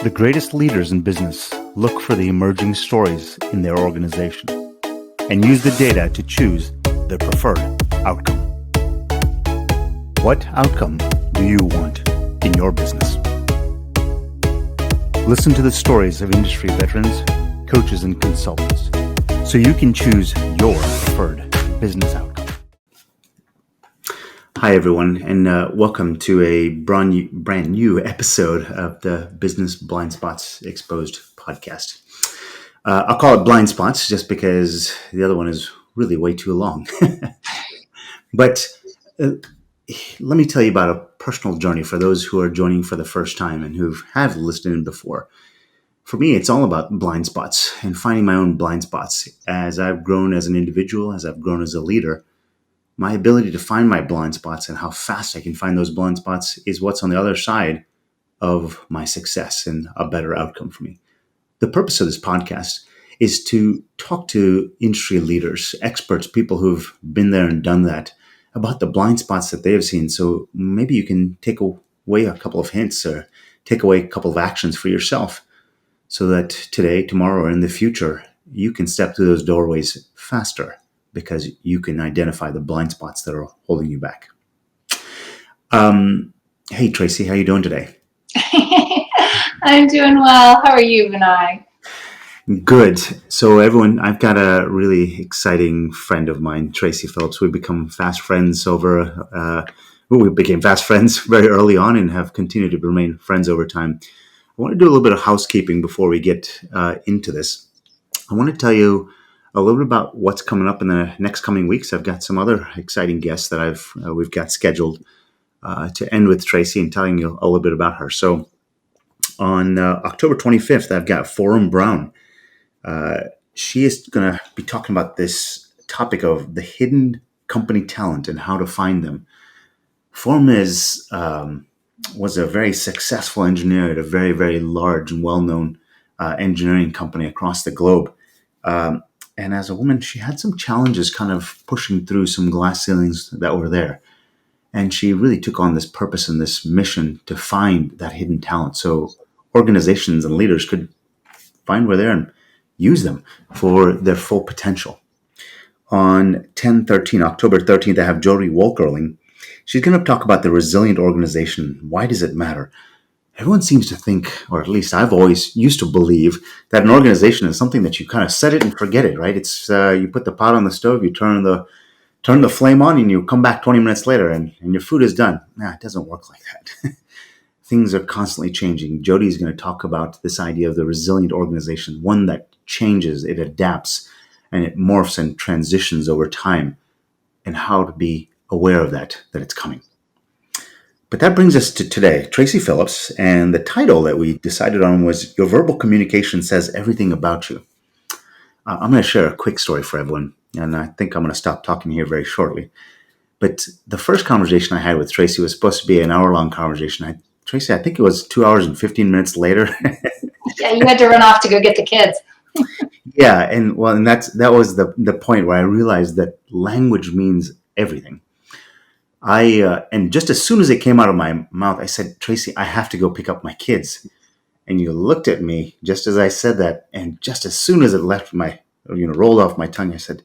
The greatest leaders in business look for the emerging stories in their organization and use the data to choose their preferred outcome. What outcome do you want in your business? Listen to the stories of industry veterans, coaches, and consultants so you can choose your preferred business outcome. Hi, everyone, and welcome to a brand new episode of the Business Blind Spots Exposed podcast. I'll call it Blind Spots just because the other one is really way too long. But let me tell you about a personal journey for those who are joining for the first time and who have listened in before. For me, it's all about blind spots and finding my own blind spots. As I've grown as an individual, as I've grown as a leader, my ability to find my blind spots and how fast I can find those blind spots is what's on the other side of my success and a better outcome for me. The purpose of this podcast is to talk to industry leaders, experts, people who've been there and done that, about the blind spots that they have seen. So maybe you can take away a couple of hints or take away a couple of actions for yourself so that today, tomorrow, or in the future, you can step through those doorways faster because you can identify the blind spots that are holding you back. Hey, Traci, how are you doing today? I'm doing well. How are you, Vinay? Good. So everyone, I've got a really exciting friend of mine, Traci Philips. We've become fast friends we became fast friends very early on and have continued to remain friends over time. I want to do a little bit of housekeeping before we get into this. I want to tell you a little bit about what's coming up in the next coming weeks. I've got some other exciting guests that we've got scheduled to end with Traci and telling you a little bit about her. So on October 25th, I've got Forum Brown. She is going to be talking about this topic of the hidden company talent and how to find them. Forum was a very successful engineer at a very, very large and well-known engineering company across the globe. And as a woman, she had some challenges kind of pushing through some glass ceilings that were there. And she really took on this purpose and this mission to find that hidden talent so organizations and leaders could find where they're and use them for their full potential. On October 13th, I have Jody Wolkerling. She's going to talk about the resilient organization. Why does it matter? Everyone seems to think, or at least I've always used to believe, that an organization is something that you kind of set it and forget it, right? It's you put the pot on the stove, you turn the flame on, and you come back 20 minutes later, and your food is done. Nah, it doesn't work like that. Things are constantly changing. Jody's going to talk about this idea of the resilient organization, one that changes, it adapts, and it morphs and transitions over time, and how to be aware of that it's coming. But that brings us to today, Traci Philips, and the title that we decided on was Your Verbal Communication Says Everything About You. I'm going to share a quick story for everyone, and I think I'm going to stop talking here very shortly. But the first conversation I had with Traci was supposed to be an hour-long conversation. Traci, I think it was 2 hours and 15 minutes later. Yeah, you had to run off to go get the kids. Yeah, and that was the point where I realized that language means everything. And just as soon as it came out of my mouth, I said, Traci, I have to go pick up my kids. And you looked at me just as I said that. And just as soon as it left rolled off my tongue, I said,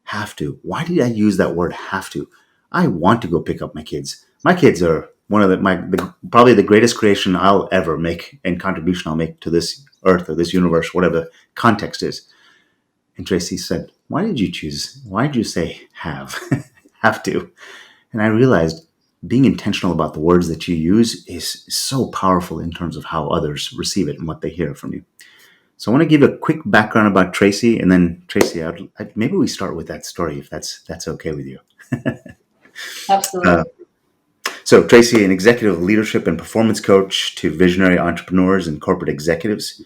have to. Why did I use that word have to? I want to go pick up my kids. My kids are one of probably the greatest creation I'll ever make and contribution I'll make to this earth or this universe, whatever the context is. And Traci said, why did you say have? Have to? And I realized being intentional about the words that you use is so powerful in terms of how others receive it and what they hear from you. So I want to give a quick background about Traci, and then Traci, maybe we start with that story if that's okay with you. Absolutely. So Traci, an executive leadership and performance coach to visionary entrepreneurs and corporate executives.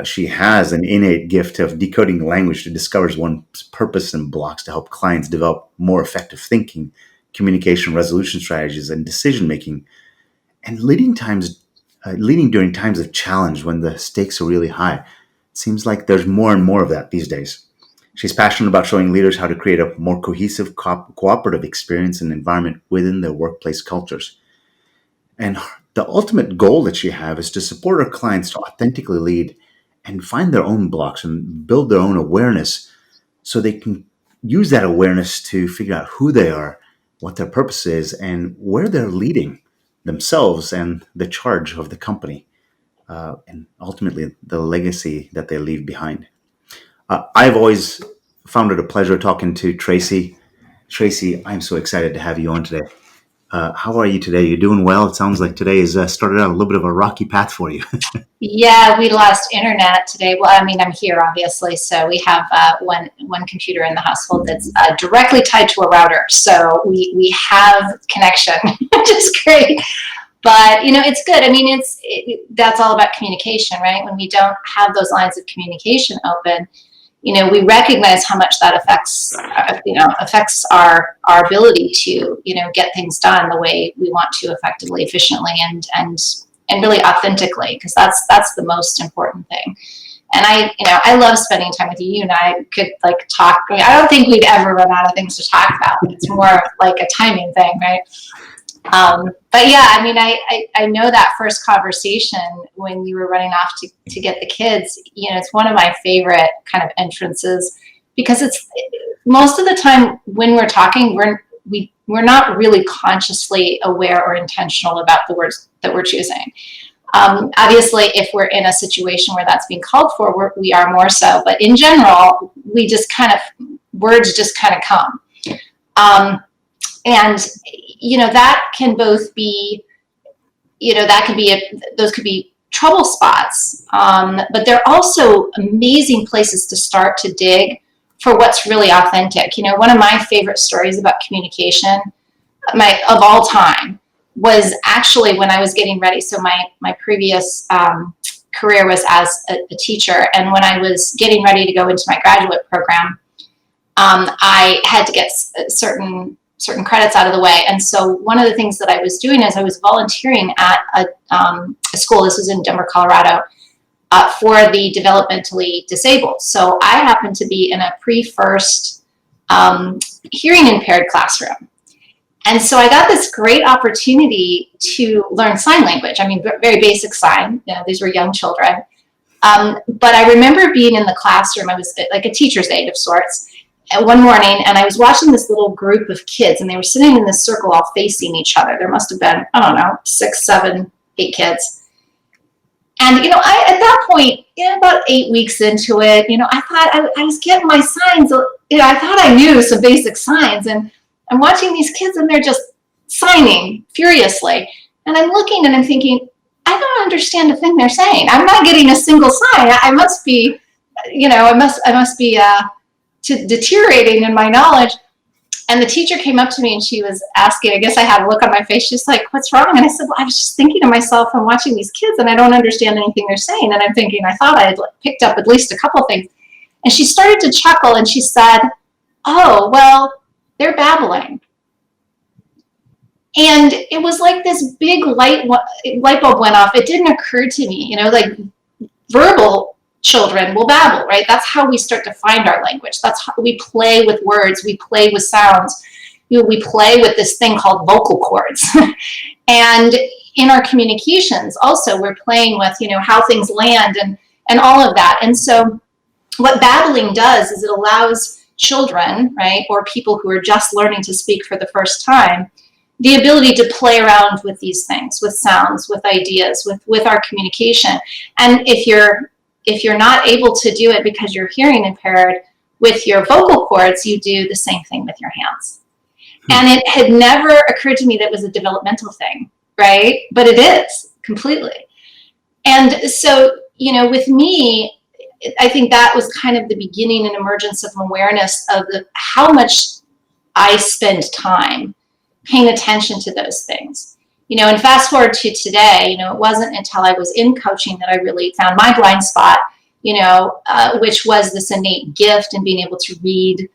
She has an innate gift of decoding language to discover one's purpose and blocks to help clients develop more effective thinking, communication, resolution strategies, and decision-making, and leading during times of challenge when the stakes are really high. It seems like there's more and more of that these days. She's passionate about showing leaders how to create a more cohesive, cooperative experience and environment within their workplace cultures. And The ultimate goal that you have is to support our clients to authentically lead and find their own blocks and build their own awareness so they can use that awareness to figure out who they are, what their purpose is, and where they're leading themselves and the charge of the company, and ultimately the legacy that they leave behind. I've always found it a pleasure talking to Traci. Traci, I'm so excited to have you on today. How are you today? You're doing well. It sounds like today has started out a little bit of a rocky path for you. Yeah, we lost internet today. Well, I mean, I'm here obviously, so we have one computer in the household that's directly tied to a router, so we have connection, which is great. But it's good. I mean, that's all about communication, right? When we don't have those lines of communication open, we recognize how much that affects our ability to get things done the way we want to, effectively, efficiently, and really authentically, because that's the most important thing. And I love spending time with you. You and I could talk. I mean, I don't think we'd ever run out of things to talk about. It's more like a timing thing, right? But yeah, I mean, I know that first conversation when you were running off to get the kids, it's one of my favorite kind of entrances, because it's most of the time when we're talking, we're not really consciously aware or intentional about the words that we're choosing. Obviously, if we're in a situation where that's being called for, we are more so. But in general, words just kind of come. And that can both be, those could be trouble spots, but they're also amazing places to start to dig for what's really authentic. One of my favorite stories about communication, of all time, was actually when I was getting ready. So my previous career was as a teacher, and when I was getting ready to go into my graduate program, I had to get certain credits out of the way. And so one of the things that I was doing is I was volunteering at a school. This was in Denver, Colorado, for the developmentally disabled. So I happened to be in a pre-first hearing impaired classroom. And so I got this great opportunity to learn sign language. I mean, very basic sign. These were young children. But I remember being in the classroom. I was like a teacher's aide of sorts one morning, and I was watching this little group of kids, and they were sitting in this circle all facing each other. There must have been, I don't know, 6, 7, 8 kids. And, I, at that point, about 8 weeks into it, I thought I was getting my signs. I thought I knew some basic signs, and I'm watching these kids, and they're just signing furiously. And I'm looking, and I'm thinking, I don't understand a thing they're saying. I'm not getting a single sign. I must be, I must be deteriorating in my knowledge. And the teacher came up to me, and she was asking, I guess I had a look on my face. She's like, "What's wrong?" And I said, "Well, I was just thinking to myself, I'm watching these kids, and I don't understand anything they're saying." And I'm thinking, I thought I had picked up at least a couple things. And she started to chuckle, and she said, "Oh, well, they're babbling." And it was like this big light bulb went off. It didn't occur to me, like verbal children will babble, right? That's how we start to find our language. That's how we play with words. We play with sounds. We play with this thing called vocal cords. And in our communications also, we're playing with, how things land and all of that. And so what babbling does is it allows children, right, or people who are just learning to speak for the first time, the ability to play around with these things, with sounds, with ideas, with our communication. And if you're not able to do it because you're hearing impaired with your vocal cords, you do the same thing with your hands. And it had never occurred to me that it was a developmental thing, right? But it is completely. And so, with me, I think that was kind of the beginning and emergence of awareness of how much I spend time paying attention to those things. And fast forward to today, it wasn't until I was in coaching that I really found my blind spot, which was this innate gift in being able to read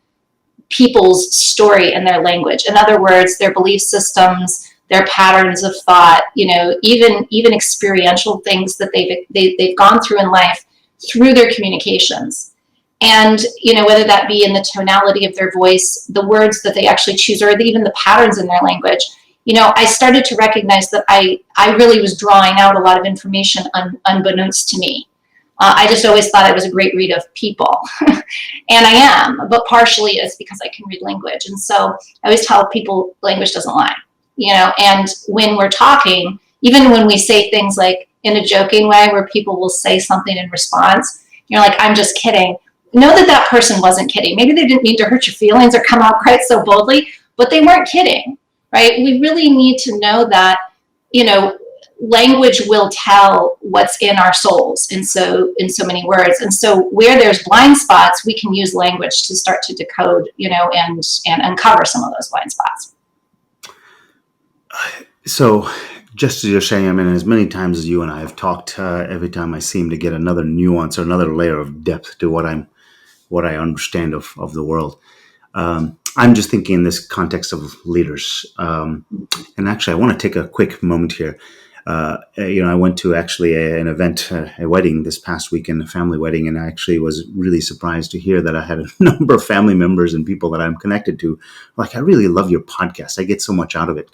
people's story and their language. In other words, their belief systems, their patterns of thought, even experiential things that they've gone through in life through their communications. And, whether that be in the tonality of their voice, the words that they actually choose, or even the patterns in their language, I started to recognize that I really was drawing out a lot of information unbeknownst to me. I just always thought I was a great read of people. And I am, but partially it's because I can read language. And so I always tell people language doesn't lie, and when we're talking, even when we say things like in a joking way where people will say something in response, you're like, I'm just kidding. Know that that person wasn't kidding. Maybe they didn't mean to hurt your feelings or come out quite so boldly, but they weren't kidding, right? We really need to know that, language will tell what's in our souls in so many words. And so where there's blind spots, we can use language to start to decode, and uncover some of those blind spots. So, just as you're saying, I mean, as many times as you and I have talked, every time I seem to get another nuance or another layer of depth to what I understand of the world. I'm just thinking in this context of leaders, and actually, I want to take a quick moment here. I went to actually an event, a wedding this past weekend, a family wedding, and I actually was really surprised to hear that I had a number of family members and people that I'm connected to. Like, I really love your podcast. I get so much out of it.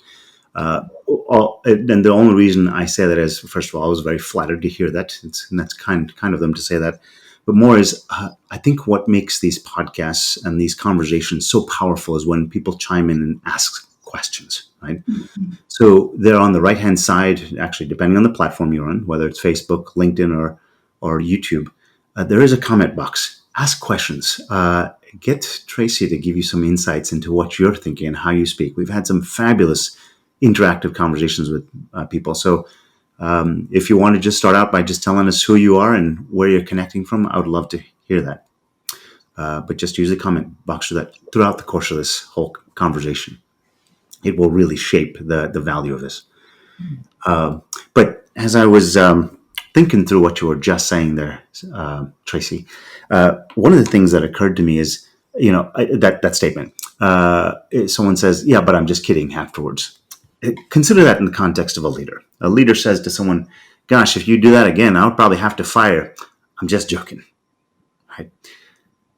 And the only reason I say that is, first of all, I was very flattered to hear that. And that's kind of them to say that. But more is, I think what makes these podcasts and these conversations so powerful is when people chime in and ask questions, right? Mm-hmm. So they're on the right-hand side, actually, depending on the platform you're on, whether it's Facebook, LinkedIn, or YouTube, there is a comment box. Ask questions. Get Traci to give you some insights into what you're thinking and how you speak. We've had some fabulous interactive conversations with people. So if you want to just start out by just telling us who you are and where you're connecting from, I would love to hear that. But just use the comment box for that throughout the course of this whole conversation. It will really shape the value of this. But as I was thinking through what you were just saying there, Traci, one of the things that occurred to me is, that statement. Someone says, yeah, but I'm just kidding afterwards. Consider that in the context of a leader. A leader says to someone, gosh, if you do that again, I'll probably have to fire. I'm just joking. Right?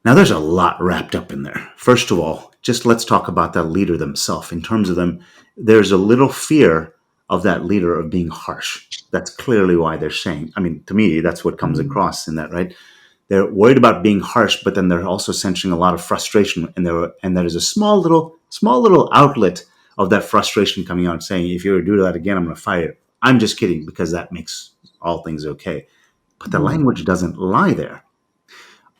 Now, there's a lot wrapped up in there. First of all, just let's talk about that leader themselves. In terms of them, there's a little fear of that leader of being harsh. That's clearly why they're saying, I mean, to me, that's what comes across in that, right? They're worried about being harsh, but then they're also sensing a lot of frustration. And there is a small little outlet of that frustration coming out saying, if you ever do that again, I'm going to fire you. I'm just kidding, because that makes all things okay. But the language doesn't lie there.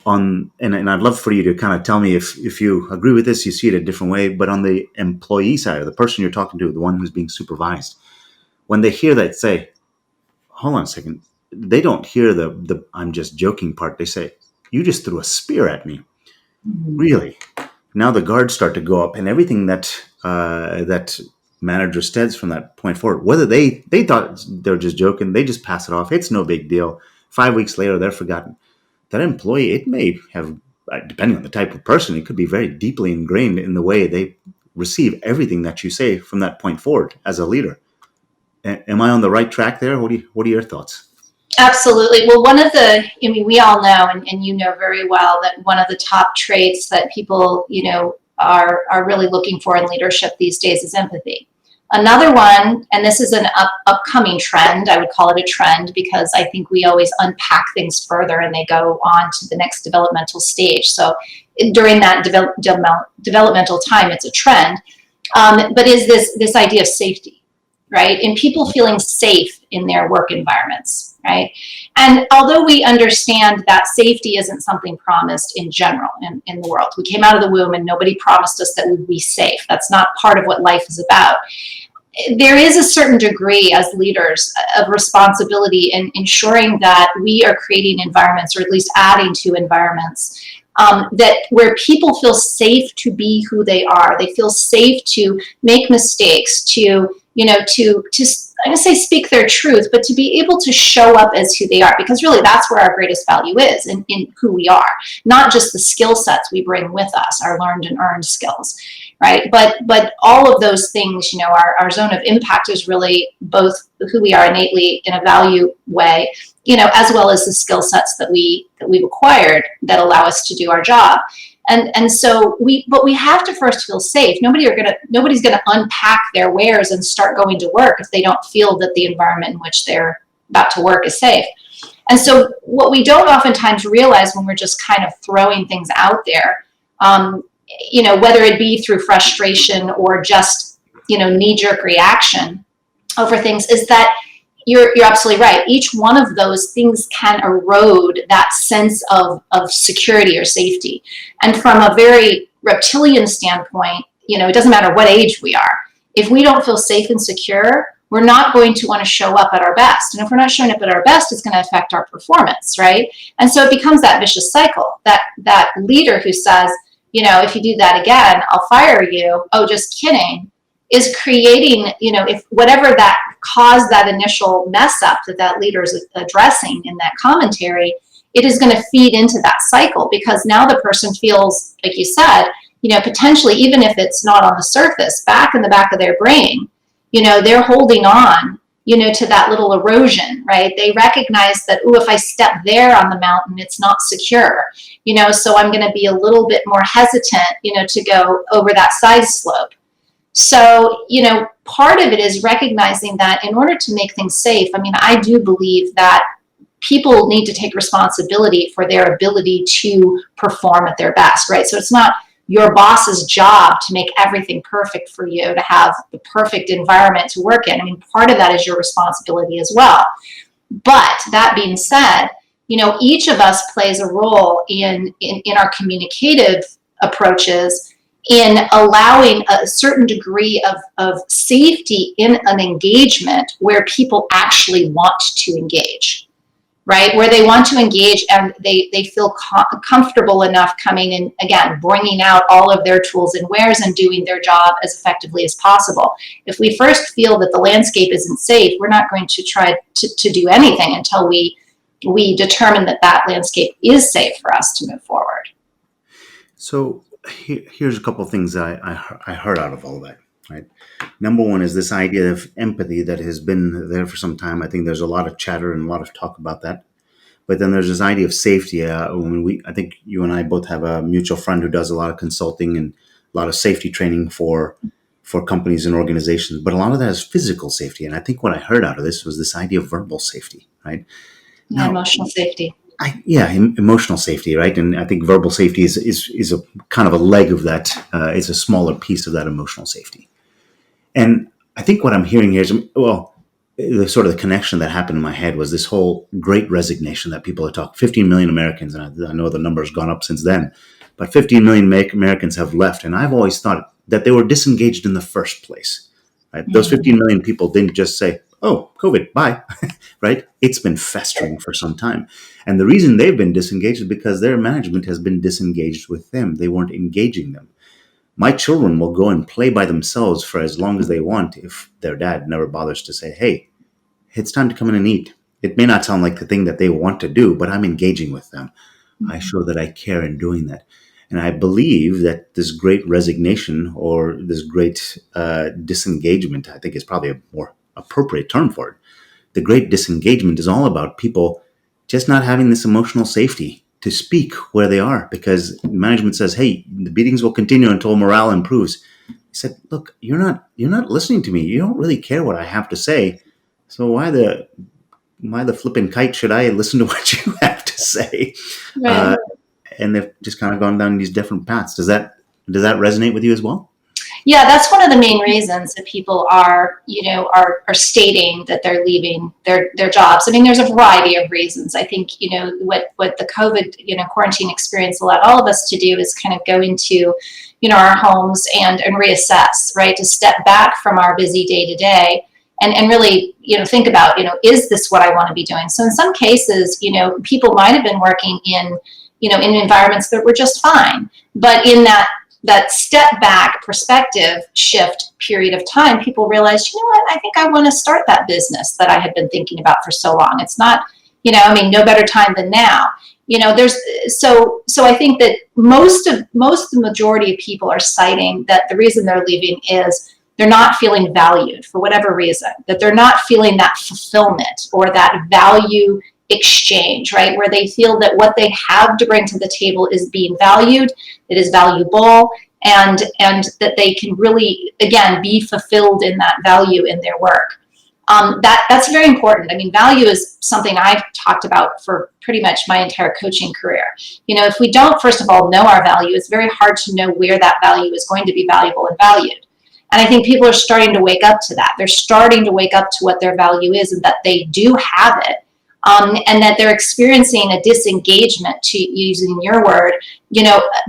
And I'd love for you to kind of tell me if you agree with this, you see it a different way. But on the employee side, or the person you're talking to, the one who's being supervised, when they hear that, say, hold on a second, they don't hear the I'm just joking part. They say, you just threw a spear at me. Mm-hmm. Really? Now the guards start to go up, and everything that manager says from that point forward, whether they thought they're just joking, they just pass it off. It's no big deal. 5 weeks later, they're forgotten. That employee, it may have, depending on the type of person, it could be very deeply ingrained in the way they receive everything that you say from that point forward as a leader. Am I on the right track there? What are your thoughts? Absolutely. Well, we all know, and you know very well, that one of the top traits that people, are really looking for in leadership these days is empathy. Another one, and this is an upcoming trend, I would call it a trend, because I think we always unpack things further and they go on to the next developmental stage. So during that developmental time, it's a trend, but is this idea of safety, right? And people feeling safe in their work environments, right? And although we understand that safety isn't something promised in general in the world, we came out of the womb and nobody promised us that we'd be safe. That's not part of what life is about. There is a certain degree as leaders of responsibility in ensuring that we are creating environments, or at least adding to environments, that where people feel safe to be who they are. They feel safe to make mistakes, to I'm going to say speak their truth, but to be able to show up as who they are, because really that's where our greatest value is, in who we are, not just the skill sets we bring with us, our learned and earned skills, right? But all of those things, our zone of impact is really both who we are innately in a value way, as well as the skill sets that we've acquired that allow us to do our job. And so but we have to first feel safe. Nobody's gonna unpack their wares and start going to work if they don't feel that the environment in which they're about to work is safe. And so what we don't oftentimes realize when we're just kind of throwing things out there, whether it be through frustration or just, knee-jerk reaction over things, is that you're absolutely right. Each one of those things can erode that sense of security or safety. And from a very reptilian standpoint, it doesn't matter what age we are. If we don't feel safe and secure, we're not going to want to show up at our best. And if we're not showing up at our best, it's going to affect our performance, right? And so it becomes that vicious cycle. That leader who says, if you do that again, I'll fire you. Oh, just kidding. Is creating, if whatever that caused that initial mess up that leader is addressing in that commentary, it is going to feed into that cycle, because now the person feels, like you said, potentially, even if it's not on the surface, back in the back of their brain, they're holding on, to that little erosion, right? They recognize that, if I step there on the mountain, it's not secure, so I'm going to be a little bit more hesitant, to go over that side slope. So, part of it is recognizing that in order to make things safe, I do believe that people need to take responsibility for their ability to perform at their best, right? So it's not your boss's job to make everything perfect for you, to have the perfect environment to work in. Part of that is your responsibility as well. But that being said, each of us plays a role in our communicative approaches in allowing a certain degree of safety in an engagement where people actually want to engage, right? Where they want to engage and they feel comfortable enough coming in, again, bringing out all of their tools and wares and doing their job as effectively as possible. If we first feel that the landscape isn't safe, we're not going to try to do anything until we determine that landscape is safe for us to move forward. So here's a couple of things I heard out of all that. Right. Number one is this idea of empathy that has been there for some time. I think there's a lot of chatter and a lot of talk about that. But then there's this idea of safety. I think you and I both have a mutual friend who does a lot of consulting and a lot of safety training for companies and organizations. But a lot of that is physical safety. And I think what I heard out of this was this idea of verbal safety. Right. Now, emotional safety. Emotional safety, right? And I think verbal safety is a kind of a leg of that. It's a smaller piece of that emotional safety. And I think what I'm hearing here is, the sort of the connection that happened in my head was this whole great resignation that people are talking. 15 million Americans, and I know the number has gone up since then, but 15 million Americans have left. And I've always thought that they were disengaged in the first place. Right? Mm-hmm. Those 15 million people didn't just say, "Oh, COVID, bye," right? It's been festering for some time. And the reason they've been disengaged is because their management has been disengaged with them. They weren't engaging them. My children will go and play by themselves for as long as they want if their dad never bothers to say, "Hey, it's time to come in and eat." It may not sound like the thing that they want to do, but I'm engaging with them. Mm-hmm. I show that I care in doing that. And I believe that this great resignation or this great disengagement, I think is probably a more appropriate term for it. The great disengagement is all about people just not having this emotional safety to speak where they are, because management says, "Hey, the meetings will continue until morale improves." I said, "Look, you're not listening to me. You don't really care what I have to say. So why the flipping kite should I listen to what you have to say?" Right. And they've just kind of gone down these different paths. Does that resonate with you as well? Yeah, that's one of the main reasons that people are stating that they're leaving their jobs. There's a variety of reasons. I think, what the COVID, quarantine experience allowed all of us to do is kind of go into, our homes and reassess, right? To step back from our busy day to day and really, think about, is this what I want to be doing? So in some cases, people might have been working in environments that were just fine, but in that step back perspective shift period of time, people realize, I think I want to start that business that I had been thinking about for so long. It's not, no better time than now. So I think that the majority of people are citing that the reason they're leaving is they're not feeling valued for whatever reason, that they're not feeling that fulfillment or that value exchange, right? Where they feel that what they have to bring to the table is being valued, it is valuable, and that they can really, again, be fulfilled in that value in their work. That's very important. I mean, value is something I've talked about for pretty much my entire coaching career. If we don't, first of all, know our value, it's very hard to know where that value is going to be valuable and valued. And I think people are starting to wake up to that. They're starting to wake up to what their value is and that they do have it. And that they're experiencing a disengagement, to using your word,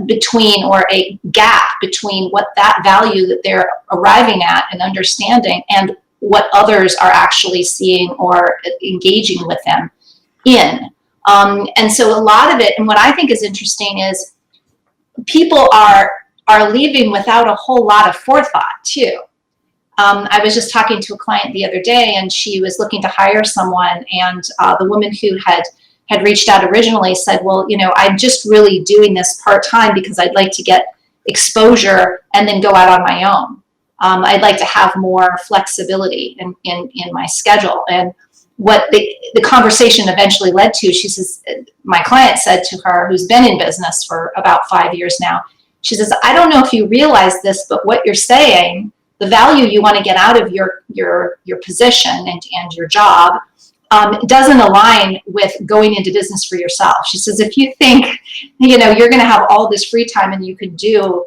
between, or a gap between what that value that they're arriving at and understanding and what others are actually seeing or engaging with them in. And so a lot of it, and what I think is interesting is people are leaving without a whole lot of forethought too. I was just talking to a client the other day, and she was looking to hire someone, and the woman who had reached out originally said, well, I'm just really doing this part-time because I'd like to get exposure and then go out on my own. I'd like to have more flexibility in my schedule. And what the conversation eventually led to, she says, my client said to her, who's been in business for about 5 years now, she says, I don't know if you realize this, but what you're saying, the value you want to get out of your position and your job doesn't align with going into business for yourself. She says, if you think, you're going to have all this free time and you could do,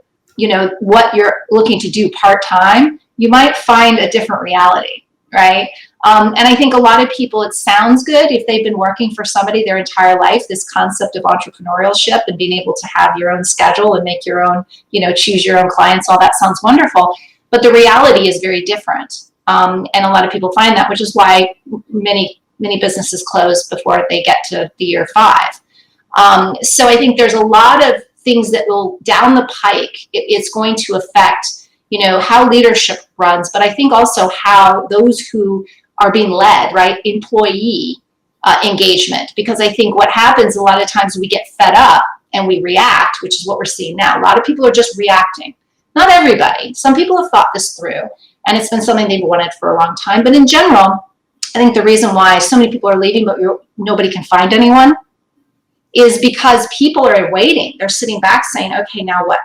what you're looking to do part-time, you might find a different reality, right? And I think a lot of people, it sounds good if they've been working for somebody their entire life, this concept of entrepreneurship and being able to have your own schedule and make your own, choose your own clients, all that sounds wonderful. But the reality is very different. And a lot of people find that, which is why many businesses close before they get to the year 5. So I think there's a lot of things that will, down the pike, it's going to affect, how leadership runs, but I think also how those who are being led, right, employee engagement. Because I think what happens a lot of times, we get fed up and we react, which is what we're seeing now. A lot of people are just reacting. Not everybody. Some people have thought this through, and it's been something they've wanted for a long time. But in general, I think the reason why so many people are leaving, but nobody can find anyone, is because people are waiting. They're sitting back saying, okay, now what?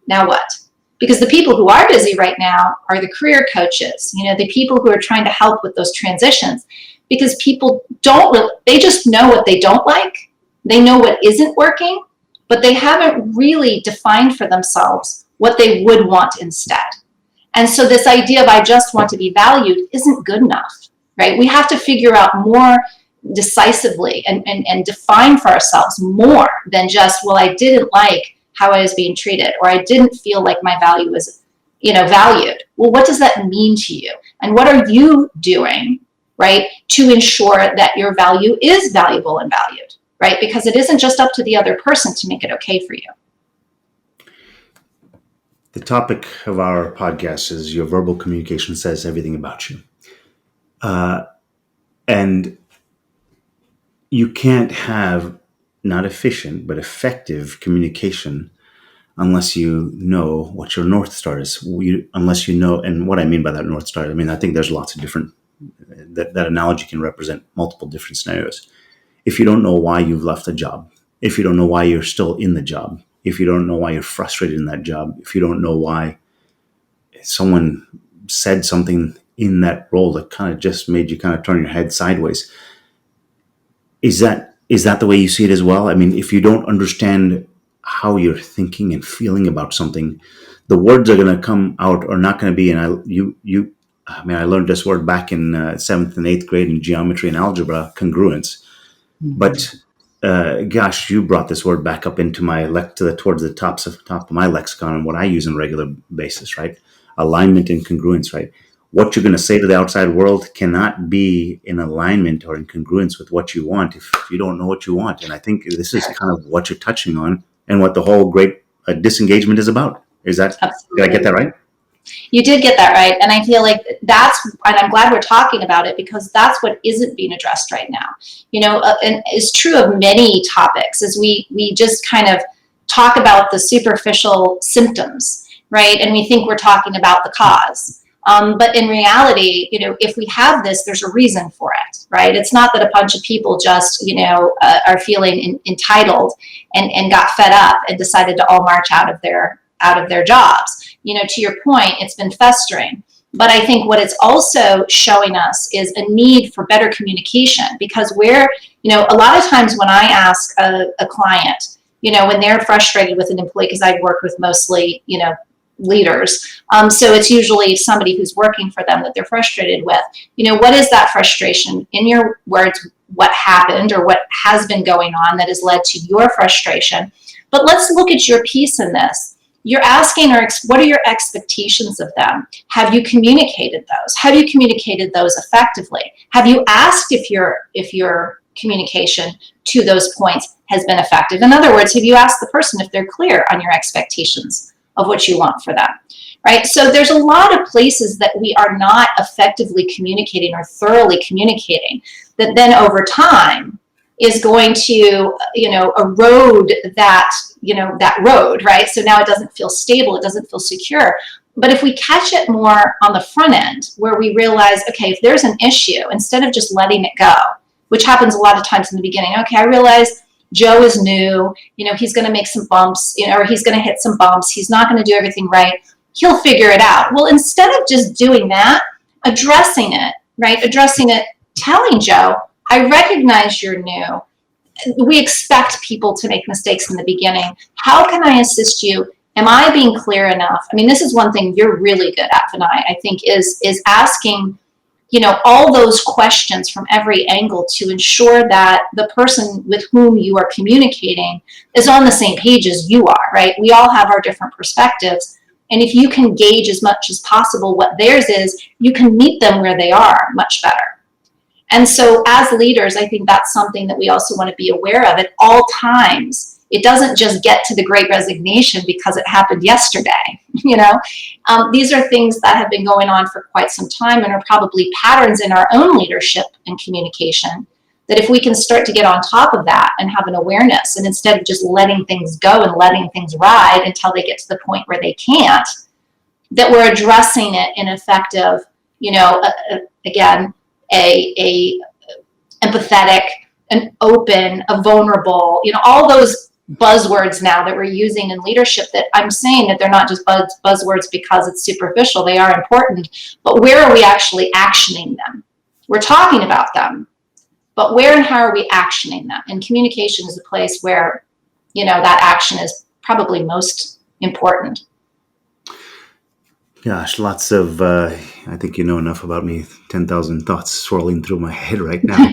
Now what? Because the people who are busy right now are the career coaches, the people who are trying to help with those transitions. Because people they just know what they don't like. They know what isn't working, but they haven't really defined for themselves what they would want instead. And so this idea of I just want to be valued isn't good enough, right? We have to figure out more decisively and define for ourselves more than just, well, I didn't like how I was being treated, or I didn't feel like my value was, valued. Well, what does that mean to you? And what are you doing, right, to ensure that your value is valuable and valued, right? Because it isn't just up to the other person to make it okay for you. The topic of our podcast is your verbal communication says everything about you. And you can't have not efficient, but effective communication unless you know what your North Star is. Unless you know, and what I mean by that North Star, I think there's lots of different, that analogy can represent multiple different scenarios. If you don't know why you've left a job, if you don't know why you're still in the job, if you don't know why you're frustrated in that job, if you don't know why someone said something in that role that kind of just made you kind of turn your head sideways, is that the way you see it as well? If you don't understand how you're thinking and feeling about something, the words are going to come out are not going to be, and I learned this word back in 7th and 8th grade in geometry and algebra, congruence. Mm-hmm. But gosh, you brought this word back up into my towards the top of my lexicon and what I use on a regular basis, right? Alignment and congruence, right? What you're going to say to the outside world cannot be in alignment or in congruence with what you want if you don't know what you want. And I think this is kind of what you're touching on and what the whole great disengagement is about. Is that, absolutely. Did I get that right? You did get that right. And I feel like and I'm glad we're talking about it, because that's what isn't being addressed right now. And it's true of many topics, as we just kind of talk about the superficial symptoms, right? And we think we're talking about the cause. But in reality, if we have this, there's a reason for it, right? It's not that a bunch of people just, are feeling entitled and got fed up and decided to all march out of their jobs. To your point, it's been festering. But I think what it's also showing us is a need for better communication, because a lot of times when I ask a client, when they're frustrated with an employee, because I work with mostly, leaders. So it's usually somebody who's working for them that they're frustrated with. What is that frustration? In your words, what happened or what has been going on that has led to your frustration? But let's look at your piece in this. You're asking, what are your expectations of them? Have you communicated those? Have you communicated those effectively? Have you asked if your communication to those points has been effective? In other words, have you asked the person if they're clear on your expectations of what you want for them, right? So there's a lot of places that we are not effectively communicating or thoroughly communicating that then over time is going to, erode that road, right? So now it doesn't feel stable, it doesn't feel secure. But if we catch it more on the front end, where we realize, okay, if there's an issue, instead of just letting it go, which happens a lot of times in the beginning, okay, I realize Joe is new, he's going to make some bumps, or he's going to hit some bumps. He's not going to do everything right. He'll figure it out. Well, instead of just doing that, addressing it, right? Addressing it, telling Joe, I recognize you're new. We expect people to make mistakes in the beginning. How can I assist you? Am I being clear enough? I mean, this is one thing you're really good at, Vinay, I think, is asking all those questions from every angle to ensure that the person with whom you are communicating is on the same page as you are, right? We all have our different perspectives. And if you can gauge as much as possible what theirs is, you can meet them where they are much better. And so as leaders, I think that's something that we also want to be aware of at all times. It doesn't just get to the great resignation because it happened yesterday. These are things that have been going on for quite some time and are probably patterns in our own leadership and communication, that if we can start to get on top of that and have an awareness, and instead of just letting things go and letting things ride until they get to the point where they can't, that we're addressing it in effective, again, a empathetic, an open, a vulnerable, all those buzzwords now that we're using in leadership, that I'm saying that they're not just buzzwords because it's superficial. They are important, but where are we actually actioning them? We're talking about them, but where and how are we actioning them? And communication is a place where, that action is probably most important. Gosh, lots of, I think you know enough about me, 10,000 thoughts swirling through my head right now.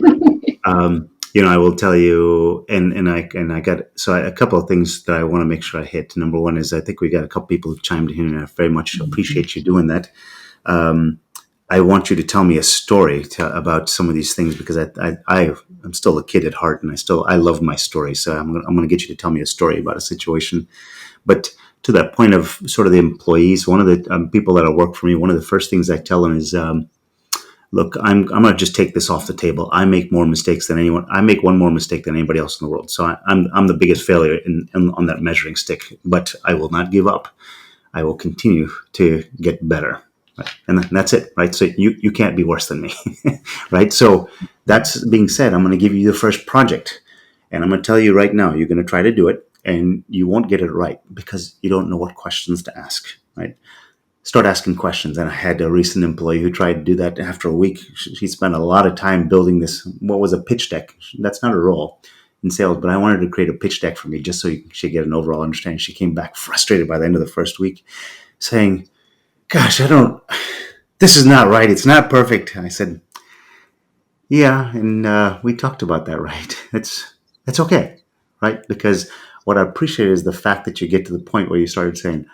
I will tell you, and I got, a couple of things that I want to make sure I hit. Number one is I think we got a couple people who chimed in, and I very much appreciate you doing that. I want you to tell me a story about some of these things, because I'm still a kid at heart, and I love my story. So I'm going to get you to tell me a story about a situation. But to that point of sort of the employees, one of the people that work for me, one of the first things I tell them is, look, I'm going to just take this off the table. I make more mistakes than anyone. I make one more mistake than anybody else in the world. So I'm the biggest failure on that measuring stick. But I will not give up. I will continue to get better. Right? And that's it, right? So you can't be worse than me, right? So that's being said, I'm going to give you the first project, and I'm going to tell you right now, you're going to try to do it, and you won't get it right because you don't know what questions to ask, right? Start asking questions. And I had a recent employee who tried to do that. After a week, she spent a lot of time building this, what was a pitch deck. That's not a role in sales, but I wanted to create a pitch deck for me just so she'd get an overall understanding. She came back frustrated by the end of the first week saying, gosh, this is not right. It's not perfect. I said, yeah. And we talked about that, right? That's okay, right? Because what I appreciate is the fact that you get to the point where you started saying,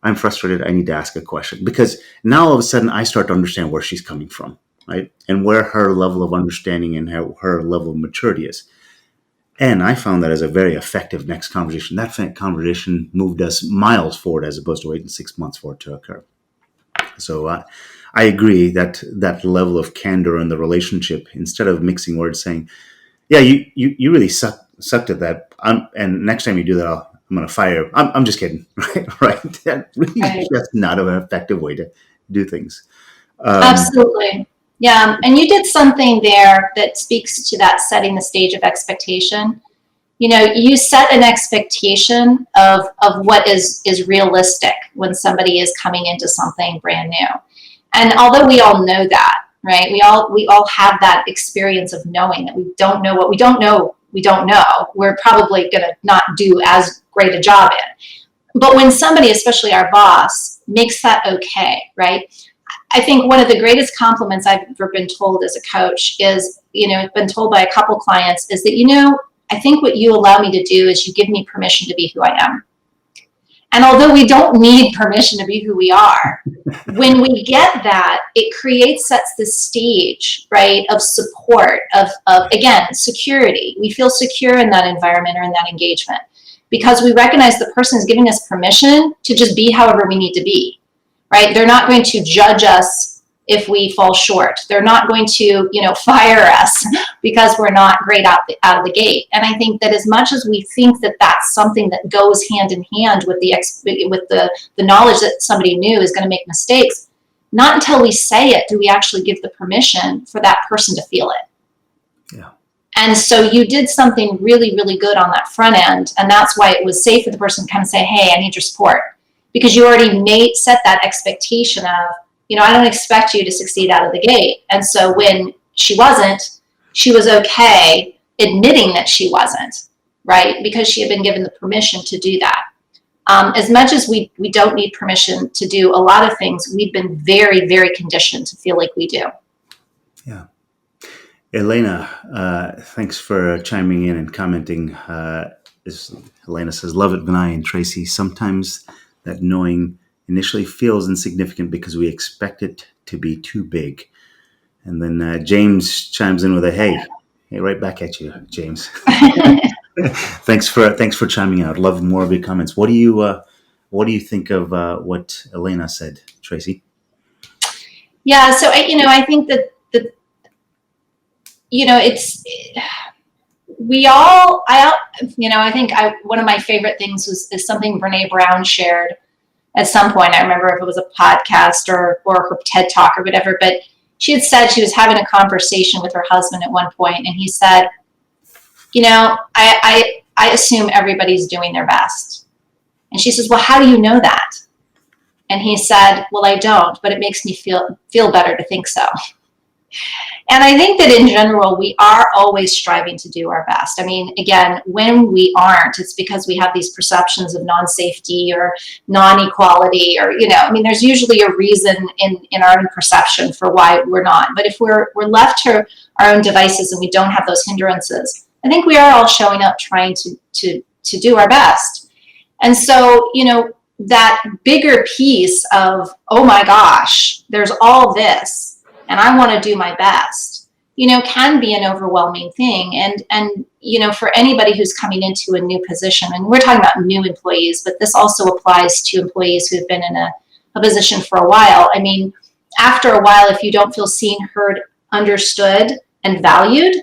I'm frustrated. I need to ask a question, because now all of a sudden I start to understand where she's coming from, right? And where her level of understanding and her level of maturity is. And I found that as a very effective next conversation. That conversation moved us miles forward as opposed to waiting 6 months for it to occur. So I agree that that level of candor in the relationship, instead of mixing words, saying, yeah, you really sucked at that. And next time you do that, I'm going to fire. I'm just kidding, right? Right? That really is just not an effective way to do things. Um, Absolutely. Yeah. And you did something there that speaks to that setting the stage of expectation. You know, you set an expectation of what is realistic when somebody is coming into something brand new. And although we all know that, right? We all have that experience of knowing that we don't know what we don't know, we don't know. We're probably gonna not do as great a job in. But when somebody, especially our boss, makes that okay, right? I think one of the greatest compliments I've ever been told as a coach is, I've been told by a couple clients is that, I think what you allow me to do is you give me permission to be who I am. And although we don't need permission to be who we are, when we get that, it sets the stage, right, of support, of again, security. We feel secure in that environment or in that engagement because we recognize the person is giving us permission to just be however we need to be, right? They're not going to judge us if we fall short. They're not going to, fire us because we're not great out of the gate. And I think that as much as we think that that's something that goes hand in hand with the knowledge that somebody new is going to make mistakes, not until we say it do we actually give the permission for that person to feel it. yeah. And so you did something really, really good on that front end. And that's why it was safe for the person to kind of say, hey, I need your support. Because you already set that expectation of, I don't expect you to succeed out of the gate. And so when she wasn't, she was okay admitting that she wasn't, right? Because she had been given the permission to do that. As much as we don't need permission to do a lot of things, we've been very, very conditioned to feel like we do. Yeah. Elena, thanks for chiming in and commenting. Elena says, love it, Vinay and Tracy. Sometimes that knowing initially feels insignificant because we expect it to be too big. And then James chimes in with a hey, right back at you, James. thanks for chiming out. Love more of your comments. What do you think of what Elena said, Tracy? Yeah, so I think that it's I think one of my favorite things is something Brene Brown shared at some point. I remember if it was a podcast or her TED Talk or whatever, but she had said she was having a conversation with her husband at one point, and he said, I assume everybody's doing their best. And she says, well, how do you know that? And he said, well, I don't, but it makes me feel better to think so. And I think that in general, we are always striving to do our best. I mean, again, when we aren't, it's because we have these perceptions of non-safety or non-equality or, there's usually a reason in our own perception for why we're not. But if we're left to our own devices and we don't have those hindrances, I think we are all showing up trying to do our best. And so, that bigger piece of, oh my gosh, there's all this, and I want to do my best, can be an overwhelming thing. And for anybody who's coming into a new position, and we're talking about new employees, but this also applies to employees who've been in a position for a while. I mean, after a while, if you don't feel seen, heard, understood, and valued,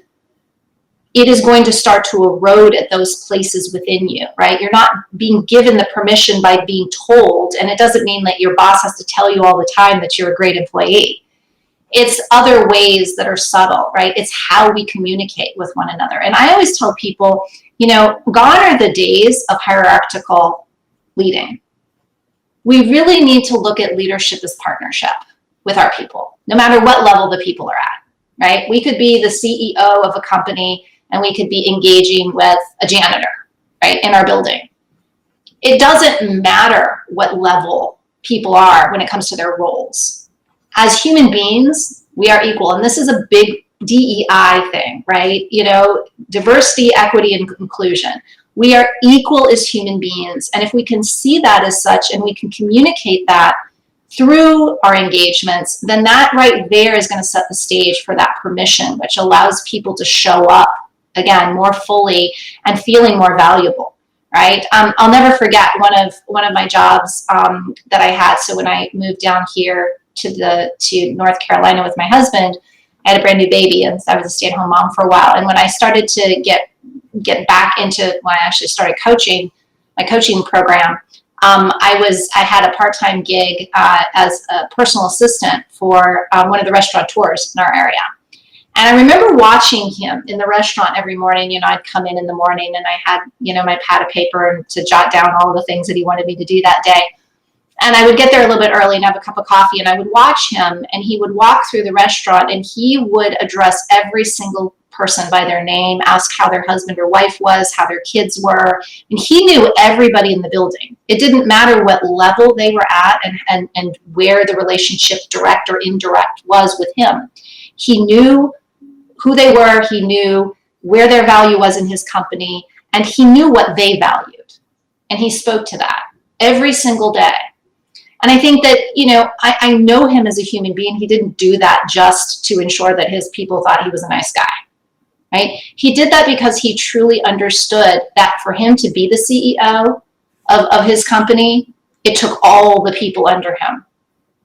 it is going to start to erode at those places within you, right? You're not being given the permission by being told, and it doesn't mean that your boss has to tell you all the time that you're a great employee. It's other ways that are subtle, right? It's how we communicate with one another. And I always tell people, gone are the days of hierarchical leading. We really need to look at leadership as partnership with our people, no matter what level the people are at, right? We could be the CEO of a company and we could be engaging with a janitor, right, in our building. It doesn't matter what level people are when it comes to their roles. As human beings, we are equal. And this is a big DEI thing, right? Diversity, equity, and inclusion. We are equal as human beings. And if we can see that as such and we can communicate that through our engagements, then that right there is going to set the stage for that permission, which allows people to show up, again, more fully and feeling more valuable. Right. I'll never forget one of my jobs that I had. So when I moved down here to North Carolina with my husband, I had a brand new baby, and I was a stay-at-home mom for a while. And when I started to get back into when I actually started coaching my coaching program, I had a part-time gig as a personal assistant for one of the restaurateurs in our area. And I remember watching him in the restaurant every morning. I'd come in the morning and I had, my pad of paper to jot down all the things that he wanted me to do that day. And I would get there a little bit early and have a cup of coffee, and I would watch him, and he would walk through the restaurant and he would address every single person by their name, ask how their husband or wife was, how their kids were. And he knew everybody in the building. It didn't matter what level they were at and where the relationship, direct or indirect, was with him. He knew who they were, he knew where their value was in his company, and he knew what they valued. And he spoke to that every single day. And I think that, I know him as a human being. He didn't do that just to ensure that his people thought he was a nice guy, right? He did that because he truly understood that for him to be the CEO of his company, it took all the people under him,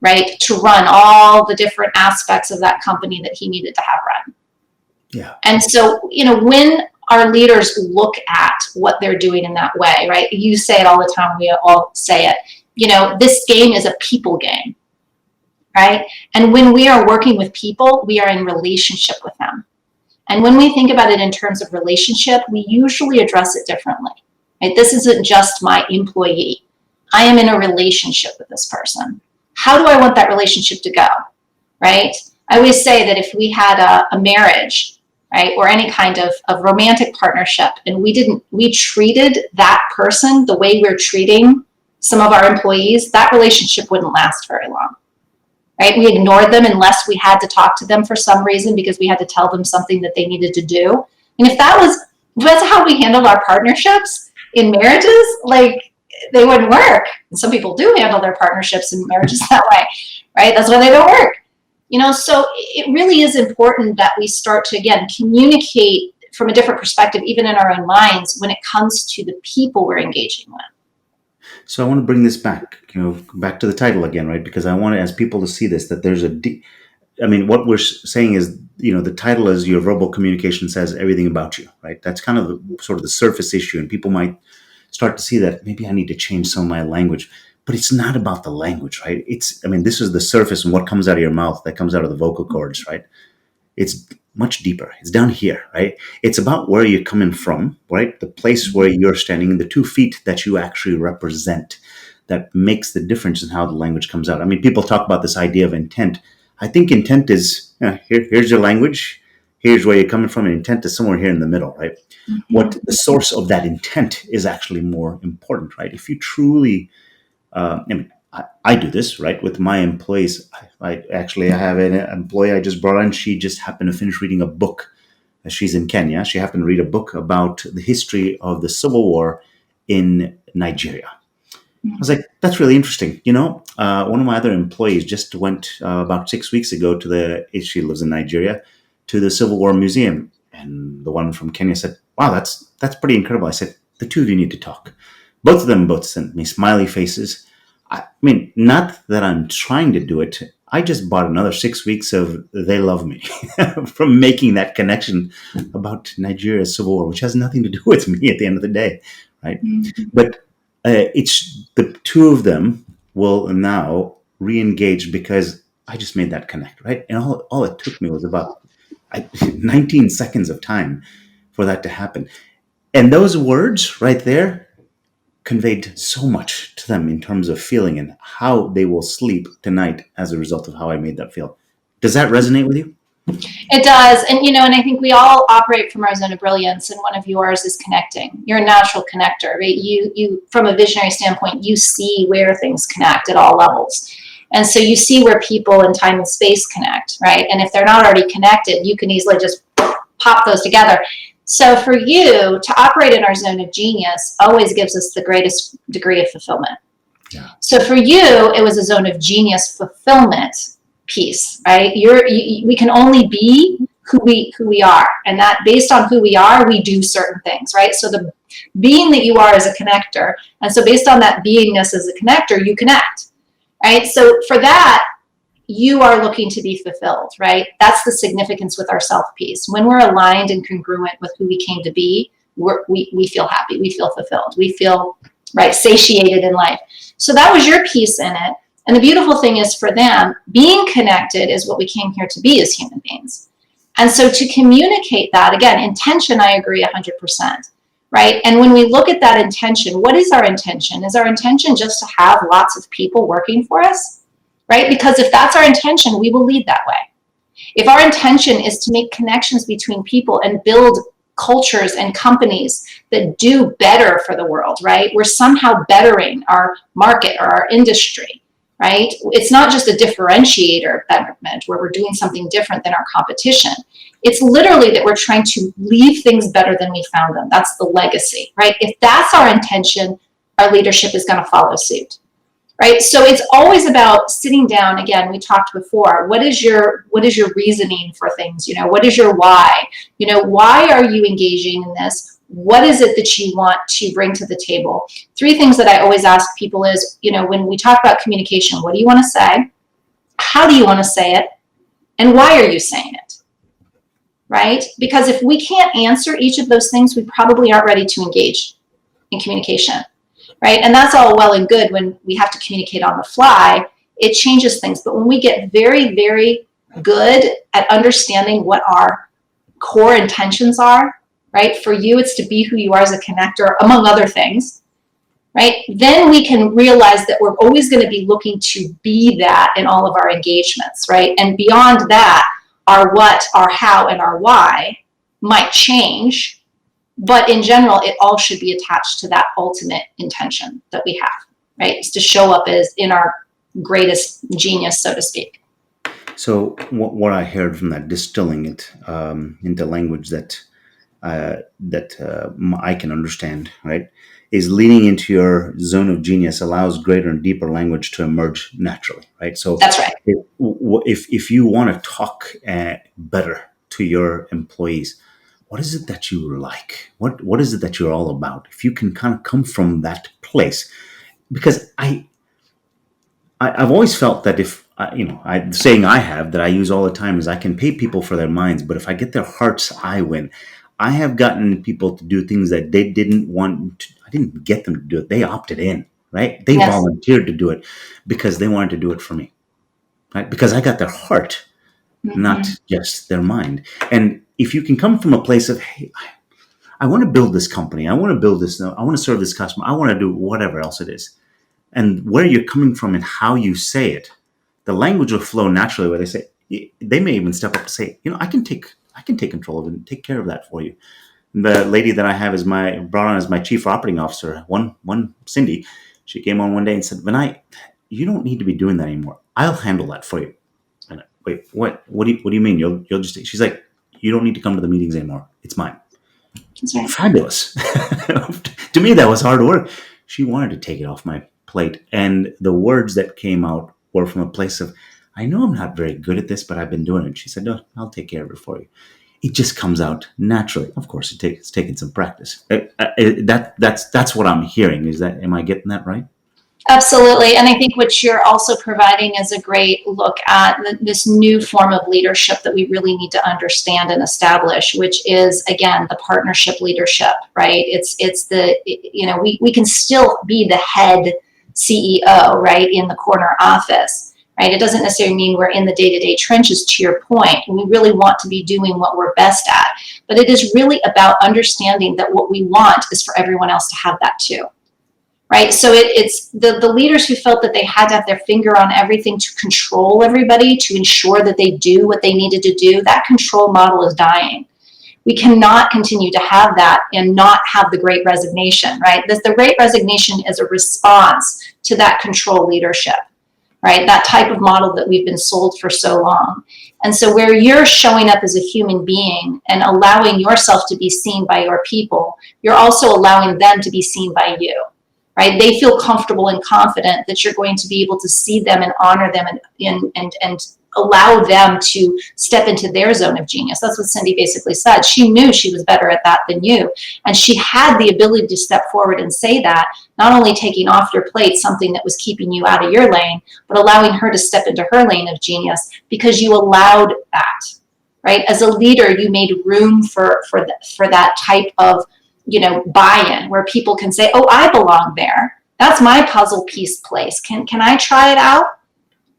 right, to run all the different aspects of that company that he needed to have run. Yeah. And so, when our leaders look at what they're doing in that way, right? You say it all the time. We all say it. This game is a people game, right? And when we are working with people, we are in relationship with them. And when we think about it in terms of relationship, we usually address it differently, right? This isn't just my employee. I am in a relationship with this person. How do I want that relationship to go, right? I always say that if we had a marriage, right, or any kind of romantic partnership, and we treated that person the way we're treating some of our employees, that relationship wouldn't last very long, right? We ignored them unless we had to talk to them for some reason because we had to tell them something that they needed to do. And if that's how we handled our partnerships in marriages, like, they wouldn't work. And some people do handle their partnerships and marriages that way, right? That's why they don't work. So it really is important that we start to, again, communicate from a different perspective, even in our own minds, when it comes to the people we're engaging with. So I want to bring this back, back to the title again, right? Because I want to ask people to see this, that there's what we're saying is, the title is your verbal communication says everything about you, right? That's kind of sort of the surface issue. And people might start to see that maybe I need to change some of my language. But it's not about the language, right? This is the surface and what comes out of your mouth, that comes out of the vocal cords, right? It's much deeper. It's down here, right? It's about where you're coming from, right? The place where you're standing, the 2 feet that you actually represent, that makes the difference in how the language comes out. People talk about this idea of intent. I think intent is, here's your language, here's where you're coming from, and intent is somewhere here in the middle, right? Mm-hmm. What the source of that intent is actually more important, right? If you truly I do this, right, with my employees. I have an employee I just brought on. She just happened to finish reading a book. She's in Kenya. She happened to read a book about the history of the Civil War in Nigeria. I was like, that's really interesting. One of my other employees just went about 6 weeks ago she lives in Nigeria, to the Civil War Museum. And the one from Kenya said, wow, that's pretty incredible. I said, the two of you need to talk. Both of them sent me smiley faces. Not that I'm trying to do it. I just bought another 6 weeks of They Love Me from making that connection about Nigeria's Civil War, which has nothing to do with me at the end of the day, right? Mm-hmm. But it's the two of them will now re-engage because I just made that connect, right? And all it took me was about 19 seconds of time for that to happen. And those words right there conveyed so much to them in terms of feeling and how they will sleep tonight as a result of how I made that feel. Does that resonate with you? It does. And, and I think we all operate from our zone of brilliance, and one of yours is connecting. You're a natural connector, right? You, from a visionary standpoint, you see where things connect at all levels. And so you see where people and time and space connect, right? And if they're not already connected, you can easily just pop those together. So for you to operate in our zone of genius always gives us the greatest degree of fulfillment. Yeah. So for you, it was a zone of genius fulfillment piece, right? We can only be who we are, and that based on who we are, we do certain things, right? So the being that you are is a connector, and so based on that beingness as a connector, you connect, right? So for that, you are looking to be fulfilled, right? That's the significance with our self piece. When we're aligned and congruent with who we came to be, we feel happy, we feel fulfilled, we feel right? Satiated in life. So that was your piece in it. And the beautiful thing is for them, being connected is what we came here to be as human beings. And so to communicate that, again, intention, I agree 100%, right? And when we look at that intention, what is our intention? Is our intention just to have lots of people working for us, right? Because if that's our intention, we will lead that way. If our intention is to make connections between people and build cultures and companies that do better for the world, right? We're somehow bettering our market or our industry, right? It's not just a differentiator betterment where we're doing something different than our competition. It's literally that we're trying to leave things better than we found them. That's the legacy, right? If that's our intention, our leadership is going to follow suit. Right? So it's always about sitting down. Again, we talked before. What is your reasoning for things? What is your why? Why are you engaging in this? What is it that you want to bring to the table? 3 things that I always ask people is, when we talk about communication, what do you want to say? How do you want to say it? And why are you saying it? Right? Because if we can't answer each of those things, we probably aren't ready to engage in communication. Right? And that's all well and good when we have to communicate on the fly. It changes things. But when we get very, very good at understanding what our core intentions are, right? For you, it's to be who you are as a connector, among other things, right? Then we can realize that we're always going to be looking to be that in all of our engagements, right? And beyond that, our what, our how, and our why might change. But in general, it all should be attached to that ultimate intention that we have, right? It's to show up as in our greatest genius, so to speak. So what I heard from that, distilling it into language that I can understand, right, is leaning into your zone of genius allows greater and deeper language to emerge naturally, right? So That's right. if you want to talk better to your employees, what is it that you like? What is it that you're all about? If you can kind of come from that place, because I've always felt that if the saying I have that I use all the time is I can pay people for their minds, but if I get their hearts, I win. I have gotten people to do things that they didn't want. I didn't get them to do it. They opted in, right? They Yes. volunteered to do it because they wanted to do it for me, right? Because I got their heart, not just their mind. And if you can come from a place of, hey, I want to build this company, I want to build this, I want to serve this customer, I want to do whatever else it is, and where you're coming from and how you say it, the language will flow naturally. Where they may even step up and say, I can take control of it and take care of that for you. And the lady that I have brought on as my chief operating officer, one Cindy, she came on one day and said, Vinay, you don't need to be doing that anymore. I'll handle that for you. And wait, what? What do you mean? You'll just? She's like, you don't need to come to the meetings anymore. It's mine. That's right. Fabulous. To me, that was hard work. She wanted to take it off my plate, and the words that came out were from a place of, I know I'm not very good at this, but I've been doing it. She said, no, I'll take care of it for you. It just comes out naturally. Of course, it's taken some practice. That's what I'm hearing. Am I getting that right? Absolutely. And I think what you're also providing is a great look at this new form of leadership that we really need to understand and establish, which is, again, the partnership leadership, right? It's we can still be the head CEO, right, in the corner office, right? It doesn't necessarily mean we're in the day-to-day trenches, to your point. We really want to be doing what we're best at. But it is really about understanding that what we want is for everyone else to have that too. Right. So it's the leaders who felt that they had to have their finger on everything to control everybody, to ensure that they do what they needed to do. That control model is dying. We cannot continue to have that and not have the great resignation, right? The great resignation is a response to that control leadership, right? That type of model that we've been sold for so long. And so where you're showing up as a human being and allowing yourself to be seen by your people, you're also allowing them to be seen by you. Right? They feel comfortable and confident that you're going to be able to see them and honor them and allow them to step into their zone of genius. That's what Cindy basically said. She knew she was better at that than you. And she had the ability to step forward and say that, not only taking off your plate something that was keeping you out of your lane, but allowing her to step into her lane of genius because you allowed that. Right? As a leader, you made room for that type of buy-in where people can say, oh, I belong there. That's my puzzle piece place. Can I try it out?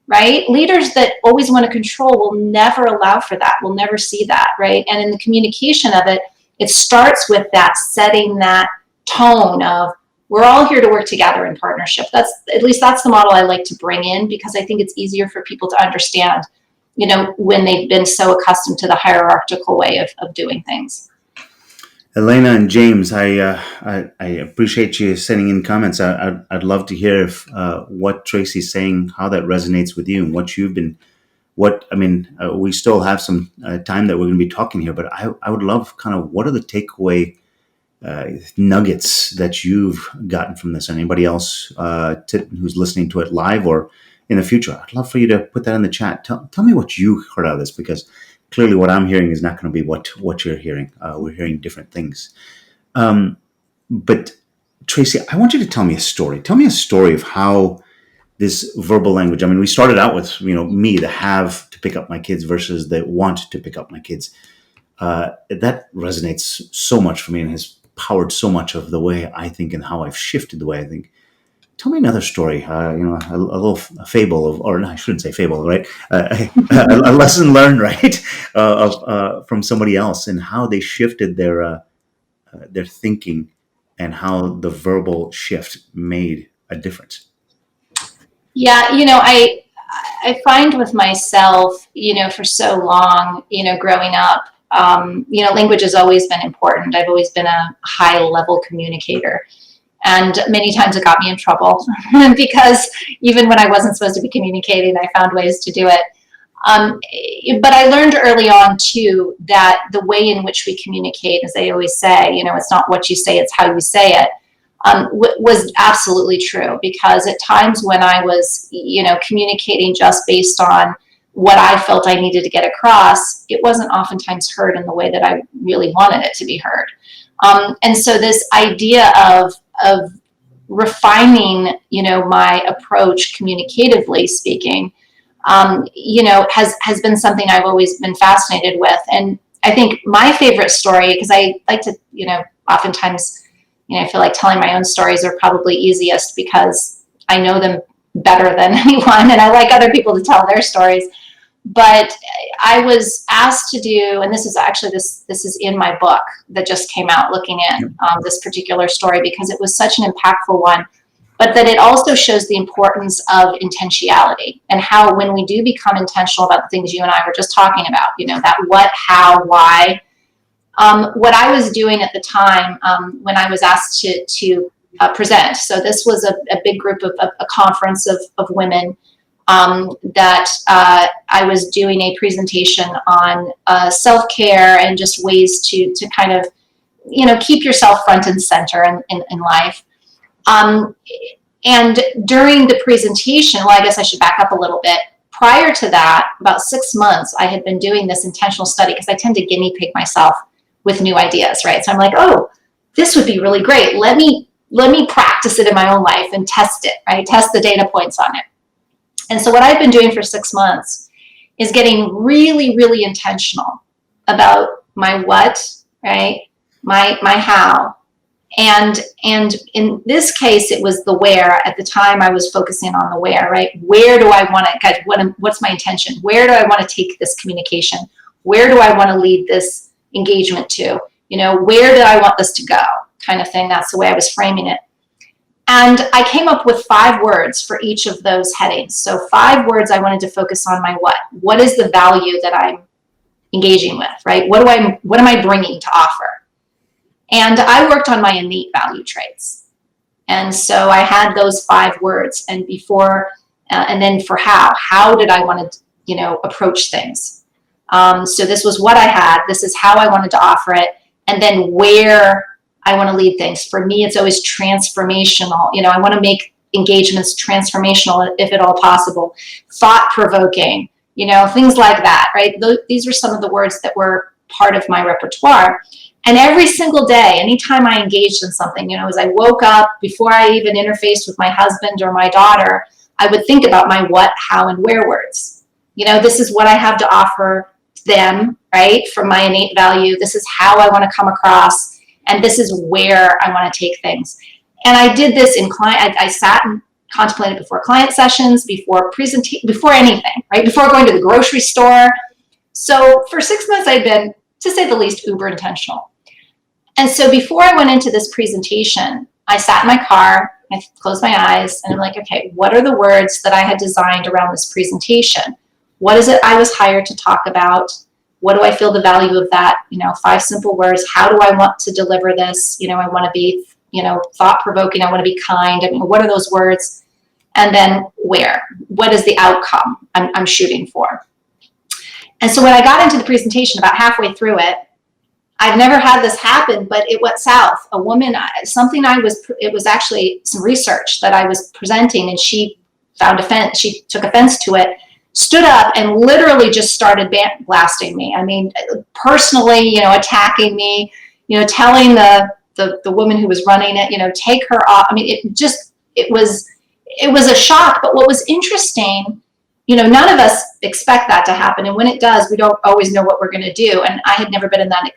Right? Leaders that always want to control will never allow for that, will never see that, right? And in the communication of it, it starts with that setting that tone of we're all here to work together in partnership. That's the model I like to bring in, because I think it's easier for people to understand, when they've been so accustomed to the hierarchical way of doing things. Elena and James, I appreciate you sending in comments. I'd love to hear if, what Traci's saying, how that resonates with you, and what you've been. We still have some time that we're going to be talking here, but I would love kind of what are the takeaway nuggets that you've gotten from this? Anybody else who's listening to it live or in the future? I'd love for you to put that in the chat. Tell me what you heard out of this, because clearly what I'm hearing is not going to be what you're hearing. We're hearing different things. But Traci, I want you to tell me a story. Tell me a story of how this verbal language. I mean, we started out with, me, the have to pick up my kids versus the want to pick up my kids. That resonates so much for me and has powered so much of the way I think and how I've shifted the way I think. Tell me another story, a little fable or no, I shouldn't say fable, right? A lesson learned, right, from somebody else, and how they shifted their thinking, and how the verbal shift made a difference. Yeah, I find with myself, for so long, growing up, language has always been important. I've always been a high level communicator. And many times it got me in trouble because even when I wasn't supposed to be communicating, I found ways to do it. But I learned early on, too, that the way in which we communicate, as they always say, it's not what you say, it's how you say it, was absolutely true. Because at times when I was, communicating just based on what I felt I needed to get across, it wasn't oftentimes heard in the way that I really wanted it to be heard. And so this idea of refining, my approach communicatively speaking, has been something I've always been fascinated with. And I think my favorite story, because I like to, oftentimes, I feel like telling my own stories are probably easiest because I know them better than anyone, and I like other people to tell their stories. But I was asked to do, and this is actually this is in my book that just came out, looking at this particular story, because it was such an impactful one, but that it also shows the importance of intentionality, and how when we do become intentional about the things you and I were just talking about, that what, how, why. What I was doing at the time, when I was asked to present, so this was a big group of a conference of women, that I was doing a presentation on self-care and just ways to kind of, keep yourself front and center in life. And during the presentation, well, I guess I should back up a little bit. Prior to that, about 6 months, I had been doing this intentional study, because I tend to guinea pig myself with new ideas, right? So I'm like, oh, this would be really great. Let me practice it in my own life and test it, right? Test the data points on it. And so what I've been doing for 6 months is getting really, really intentional about my what, right? My how. And in this case, it was the where. At the time, I was focusing on the where, right? Where do I want to, guys, what's my intention? Where do I want to take this communication? Where do I want to lead this engagement to? Where do I want this to go? Kind of thing. That's the way I was framing it. And I came up with 5 words for each of those headings. So 5 words I wanted to focus on my what. What is the value that I'm engaging with, right? What am I bringing to offer? And I worked on my innate value traits. And so I had those 5 words. And and then for how did I want to, approach things? So this was what I had. This is how I wanted to offer it. And then where I want to lead things. For me, it's always transformational. I want to make engagements transformational, if at all possible. Thought-provoking, things like that, right? These were some of the words that were part of my repertoire. And every single day, anytime I engaged in something, as I woke up, before I even interfaced with my husband or my daughter, I would think about my what, how, and where words. This is what I have to offer them, right? From my innate value. This is how I want to come across. and this is where I want to take things. And I did this in client. I sat and contemplated before client sessions, before anything, right? Before going to the grocery store. So for 6 months, I'd been, to say the least, uber intentional. And so before I went into this presentation, I sat in my car, I closed my eyes, and I'm like, okay, what are the words that I had designed around this presentation? What is it I was hired to talk about? What do I feel the value of that? 5 simple words. How do I want to deliver this? I want to be, thought-provoking. I want to be kind. I mean, what are those words? And then where? What is the outcome I'm shooting for? And so when I got into the presentation, about halfway through it, I've never had this happen, but it went south. A woman, it was actually some research that I was presenting, and she took offense to it, stood up and literally just started blasting me. I mean, personally, attacking me, telling the woman who was running it, take her off. I mean, it was a shock. But what was interesting, none of us expect that to happen. And when it does, we don't always know what we're going to do. And I had never been in that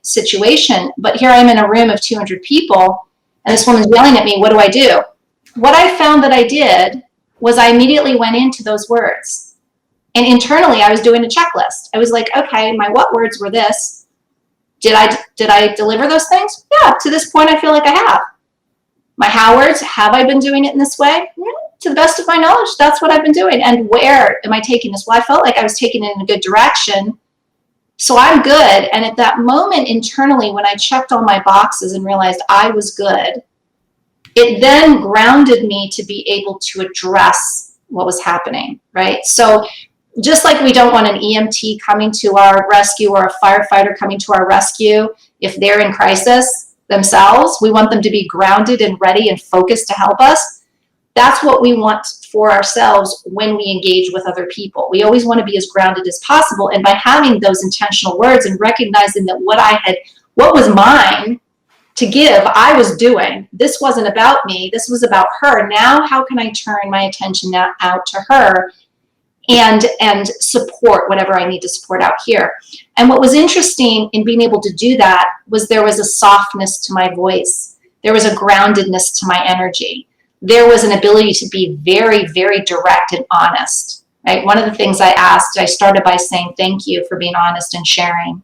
situation, but here I am in a room of 200 people, and this woman's yelling at me. What do I do? What I found that I did was I immediately went into those words. And internally, I was doing a checklist. I was like, okay, my what words were this? Did I deliver those things? Yeah, to this point, I feel like I have. My how words, have I been doing it in this way? Yeah, to the best of my knowledge, that's what I've been doing. And where am I taking this? Well, I felt like I was taking it in a good direction. So I'm good. And at that moment internally, when I checked all my boxes and realized I was good, it then grounded me to be able to address what was happening, right? So just like we don't want an EMT coming to our rescue or a firefighter coming to our rescue if they're in crisis themselves, we want them to be grounded and ready and focused to help us. That's what we want for ourselves when we engage with other people. We always want to be as grounded as possible. And by having those intentional words and recognizing that what was mine to give, I was doing. This wasn't about me. This was about her. Now, how can I turn my attention out to her and support whatever I need to support out here? And what was interesting in being able to do that was there was a softness to my voice. There was a groundedness to my energy. There was an ability to be very, very direct and honest, right? One of the things I started by saying, thank you for being honest and sharing,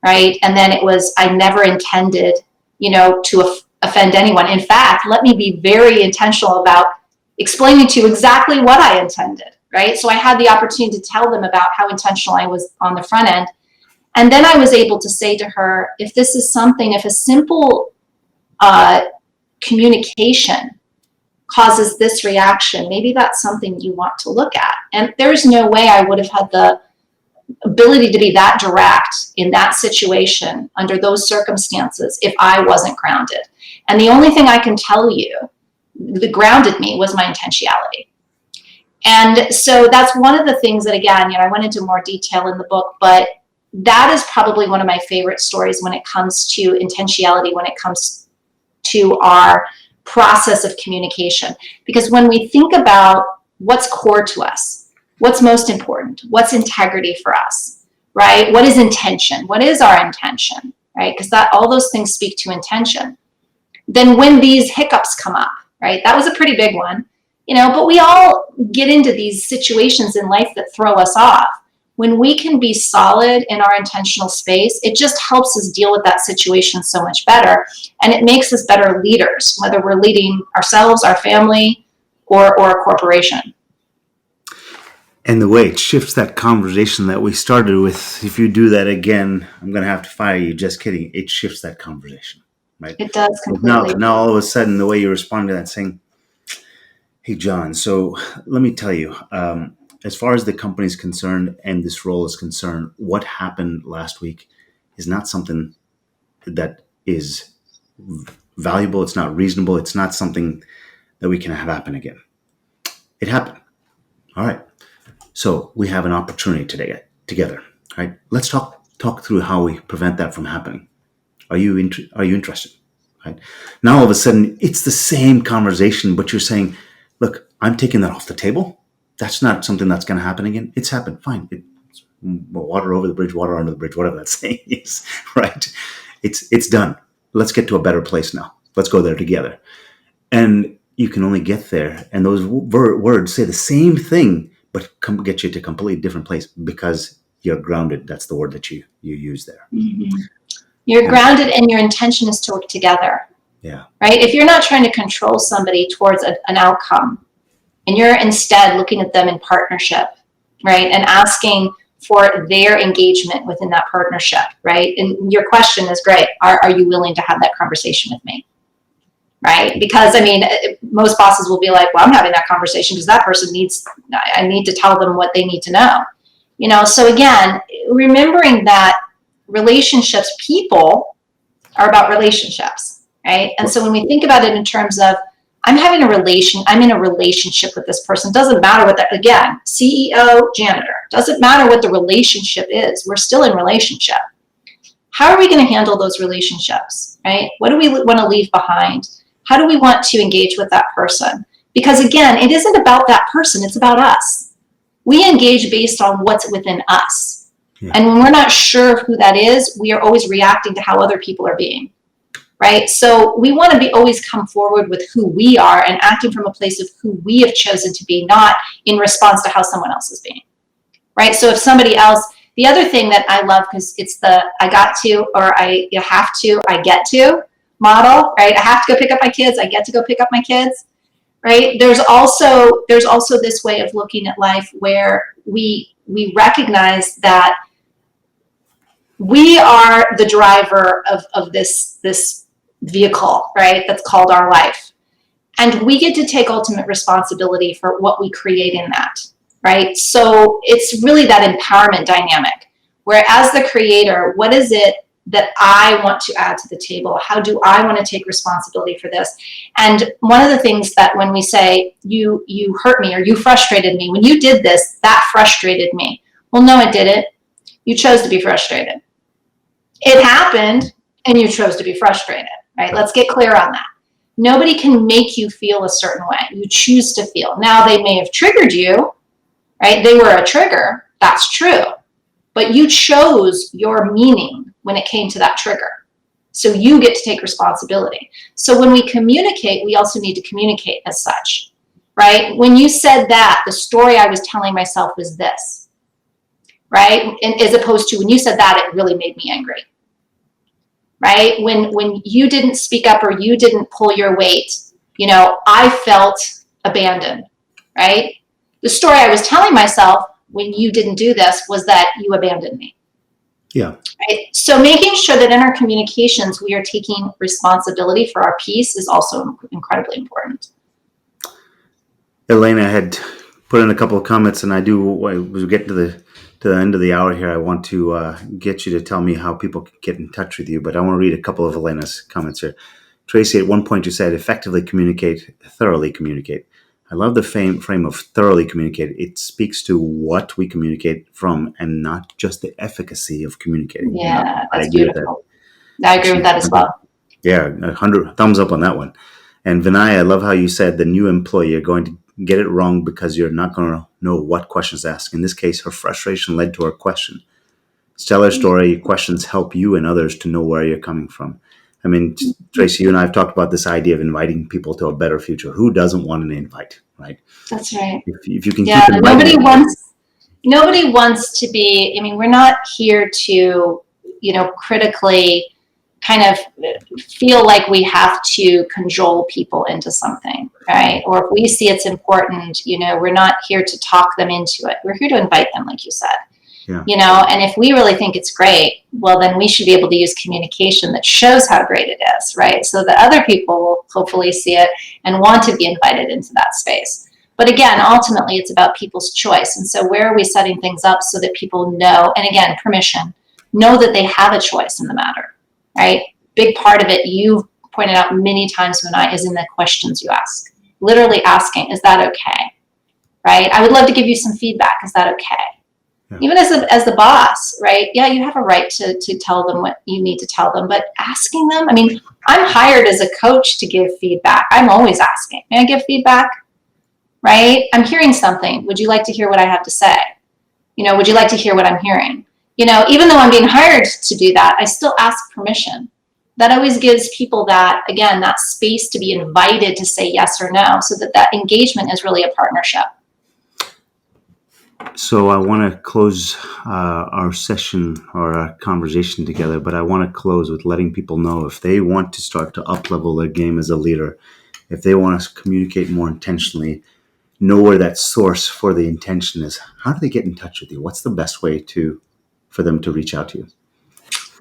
right? And then it was, I never intended, to offend anyone. In fact, let me be very intentional about explaining to you exactly what I intended, right? So I had the opportunity to tell them about how intentional I was on the front end. And then I was able to say to her, if a simple communication causes this reaction, maybe that's something you want to look at. And there's no way I would have had the ability to be that direct in that situation under those circumstances if I wasn't grounded. And the only thing I can tell you that grounded me was my intentionality. And so that's one of the things that, again, I went into more detail in the book, but that is probably one of my favorite stories when it comes to intentionality, when it comes to our process of communication. Because when we think about what's core to us, what's most important, what's integrity for us, right? What is intention? What is our intention, right? Because all those things speak to intention. Then when these hiccups come up, right? That was a pretty big one, but we all get into these situations in life that throw us off. When we can be solid in our intentional space, it just helps us deal with that situation so much better. And it makes us better leaders, whether we're leading ourselves, our family, or a corporation. And the way it shifts that conversation that we started with, if you do that again, I'm going to have to fire you. Just kidding. It shifts that conversation, right? It does completely. Now all of a sudden, the way you respond to that saying, hey, John, so let me tell you, as far as the company is concerned and this role is concerned, what happened last week is not something that is valuable. It's not reasonable. It's not something that we can have happen again. It happened. All right. So we have an opportunity today together. Right? Let's talk through how we prevent that from happening. Are you interested? Right? Now all of a sudden it's the same conversation, but you're saying, look, I'm taking that off the table. That's not something that's going to happen again. It's happened. Fine. It's water over the bridge, water under the bridge, whatever that saying is, right? It's done. let's get to a better place now. Let's go there together. And you can only get there. And those words say the same thing, but get you to a completely different place because you're grounded. That's the word that you use there. Mm-hmm. You're grounded and your intention is to work together. Yeah. Right? If you're not trying to control somebody towards an outcome, and you're instead looking at them in partnership, right? And asking for their engagement within that partnership, right? And your question is great. Are you willing to have that conversation with me? Right? Because I mean, most bosses will be like, well, I'm having that conversation because that person I need to tell them what they need to know. So again, remembering that relationships, people are about relationships, right? And so when we think about it in terms of, I'm in a relationship with this person. Doesn't matter what that, again, CEO, janitor, doesn't matter what the relationship is. We're still in relationship. How are we going to handle those relationships, right? What do we want to leave behind? How do we want to engage with that person? Because again, it isn't about that person. It's about us. We engage based on what's within us. Yeah. And when we're not sure who that is, we are always reacting to how other people are being. Right? So we want to always come forward with who we are and acting from a place of who we have chosen to be, not in response to how someone else is being. Right? So if somebody else, the other thing that I love, because it's the I got to, or you have to, I get to model, right? I have to go pick up my kids, I get to go pick up my kids, right? There's also this way of looking at life where we recognize that we are the driver of this vehicle, right? That's called our life. And we get to take ultimate responsibility for what we create in that, right? So it's really that empowerment dynamic, where as the creator, what is it that I want to add to the table? How do I want to take responsibility for this? And one of the things that when we say, you hurt me or you frustrated me, when you did this, that frustrated me. Well, no, it didn't. You chose to be frustrated. It happened and you chose to be frustrated, right? Let's get clear on that. Nobody can make you feel a certain way. You choose to feel. Now, they may have triggered you, right? They were a trigger. That's true. But you chose your meaning when it came to that trigger. So you get to take responsibility. So when we communicate, we also need to communicate as such, right? When you said that, the story I was telling myself was this, right? And as opposed to when you said that, it really made me angry, right? When you didn't speak up or you didn't pull your weight, I felt abandoned, right? The story I was telling myself when you didn't do this was that you abandoned me. Yeah. Right? So making sure that in our communications, we are taking responsibility for our peace is also incredibly important. Elena had put in a couple of comments, and as we get to the end of the hour here, I want to get you to tell me how people can get in touch with you. But I want to read a couple of Elena's comments here. Traci, at one point you said, effectively communicate, thoroughly communicate. I love the frame of thoroughly communicate. It speaks to what we communicate from and not just the efficacy of communicating. Yeah, that's beautiful. I agree with that as well. Yeah, 100 thumbs up on that one. And Vinay, I love how you said the new employee, you're going to get it wrong because you're not going to know what questions to ask. In this case, her frustration led to her question. Tell her story. Questions help you and others to know where you're coming from. I mean, Traci, you and I have talked about this idea of inviting people to a better future. Who doesn't want an invite, right? That's right. If you can keep inviting nobody wants to be, we're not here to, critically kind of feel like we have to cajole people into something, right? Or if we see it's important, we're not here to talk them into it. We're here to invite them, like you said. Yeah. And if we really think it's great, well, then we should be able to use communication that shows how great it is, right? So that other people will hopefully see it and want to be invited into that space. But again, ultimately, it's about people's choice. And so where are we setting things up so that people know, and again, permission, know that they have a choice in the matter, right? Big part of it, you've pointed out many times, Vinay, is in the questions you ask. Literally asking, is that okay? Right? I would love to give you some feedback. Is that okay? Yeah. Even as the boss, right? Yeah, you have a right to tell them what you need to tell them, but asking them, I'm hired as a coach to give feedback. I'm always asking, may I give feedback? Right? I'm hearing something. Would you like to hear what I have to say? Would you like to hear what I'm hearing? Even though I'm being hired to do that, I still ask permission, that always gives people that, again, that space to be invited to say yes or no, so that that engagement is really a partnership. So I want to close our session or our conversation together, but I want to close with letting people know if they want to start to up-level their game as a leader, if they want to communicate more intentionally, know where that source for the intention is. How do they get in touch with you? What's the best way for them to reach out to you?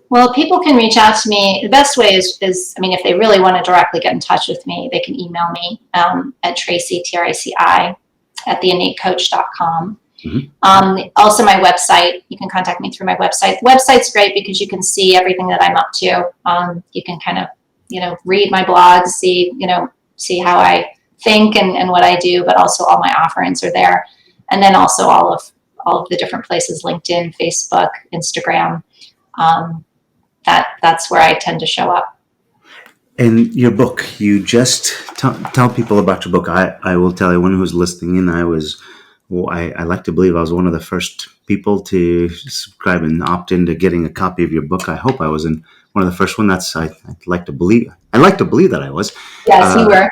Well, people can reach out to me. The best way is I mean, if they really want to directly get in touch with me, they can email me at Traci, Traci, at theinnatecoach.com. Also, my website, you can contact me through my website. The website's great because you can see everything that I'm up to. You can kind of, read my blogs, see how I think and what I do, but also all my offerings are there. And then also all of the different places, LinkedIn, Facebook, Instagram. That's where I tend to show up. And your book, you just tell people about your book. I will tell anyone who's listening in, I like to believe I was one of the first people to subscribe and opt into getting a copy of your book. I hope I was in one of the first one. I'd like to believe. I like to believe that I was. Yes, you were.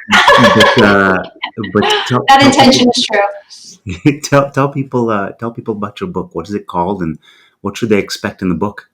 But that intention is true. Tell people about your book. What is it called, and what should they expect in the book?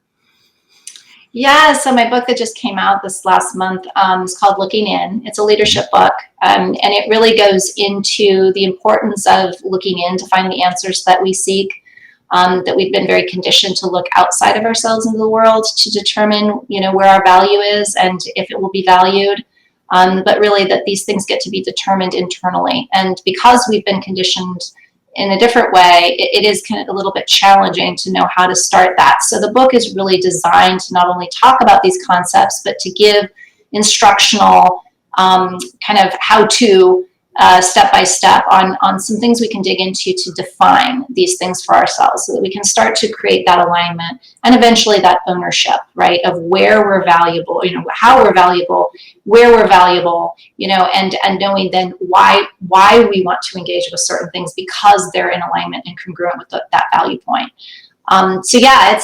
Yeah, so my book that just came out this last month is called Looking In. It's a leadership book, and it really goes into the importance of looking in to find the answers that we seek, that we've been very conditioned to look outside of ourselves into the world to determine, where our value is and if it will be valued, but really that these things get to be determined internally. And because we've been conditioned in a different way, it is kind of a little bit challenging to know how to start that. So the book is really designed to not only talk about these concepts, but to give instructional kind of how-to step by step on some things we can dig into to define these things for ourselves, so that we can start to create that alignment and eventually that ownership, right, of where we're valuable, how we're valuable, where we're valuable, and knowing then why we want to engage with certain things because they're in alignment and congruent with that value point. So yeah,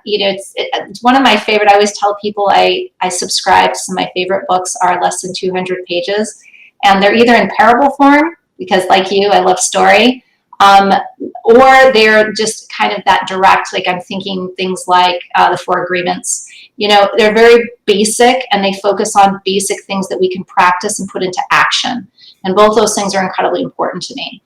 it's one of my favorite. I always tell people I subscribe to some of my favorite books are less than 200 pages. And they're either in parable form, because like you, I love story, or they're just kind of that direct, like I'm thinking things like the Four Agreements. They're very basic and they focus on basic things that we can practice and put into action. And both those things are incredibly important to me.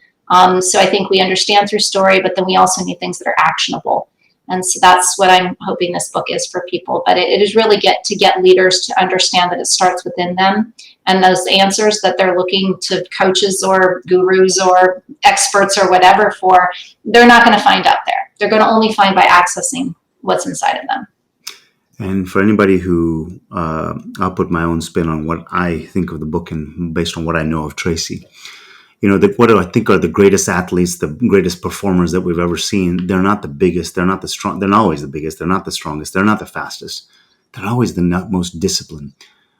So I think we understand through story, but then we also need things that are actionable. And so that's what I'm hoping this book is for people. But it is really get leaders to understand that it starts within them, and those answers that they're looking to coaches or gurus or experts or whatever for, they're not going to find out there. They're going to only find by accessing what's inside of them. And for anybody who, I'll put my own spin on what I think of the book and based on what I know of Traci. What do I think are the greatest athletes, the greatest performers that we've ever seen? They're not the biggest. They're not the strong. They're not always the biggest. They're not the strongest. They're not the fastest. They're always the most disciplined.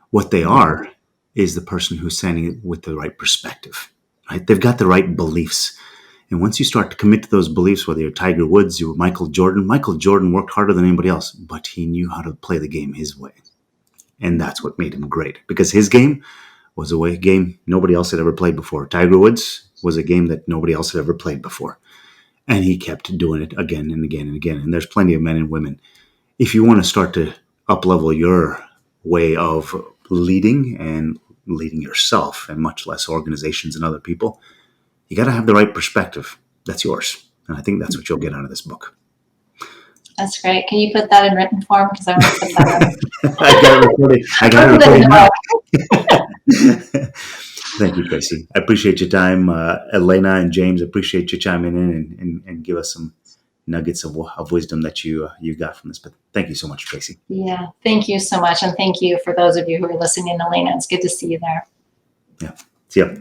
What they are is the person who's standing with the right perspective, right? They've got the right beliefs. And once you start to commit to those beliefs, whether you're Tiger Woods, you're Michael Jordan worked harder than anybody else, but he knew how to play the game his way. And that's what made him great, because his game was a game nobody else had ever played before. Tiger Woods was a game that nobody else had ever played before. And he kept doing it again and again and again. And there's plenty of men and women. If you want to start to up-level your way of leading and leading yourself, and much less organizations and other people, you got to have the right perspective. That's yours. And I think that's what you'll get out of this book. That's great. Can you put that in written form? Because I want to put that in. I got it recorded now. Thank you, Traci. I appreciate your time. Elena and James, appreciate you chiming in and give us some nuggets of wisdom that you got from this. But thank you so much, Traci. Yeah, thank you so much. And thank you for those of you who are listening, Elena. It's good to see you there. Yeah. See ya.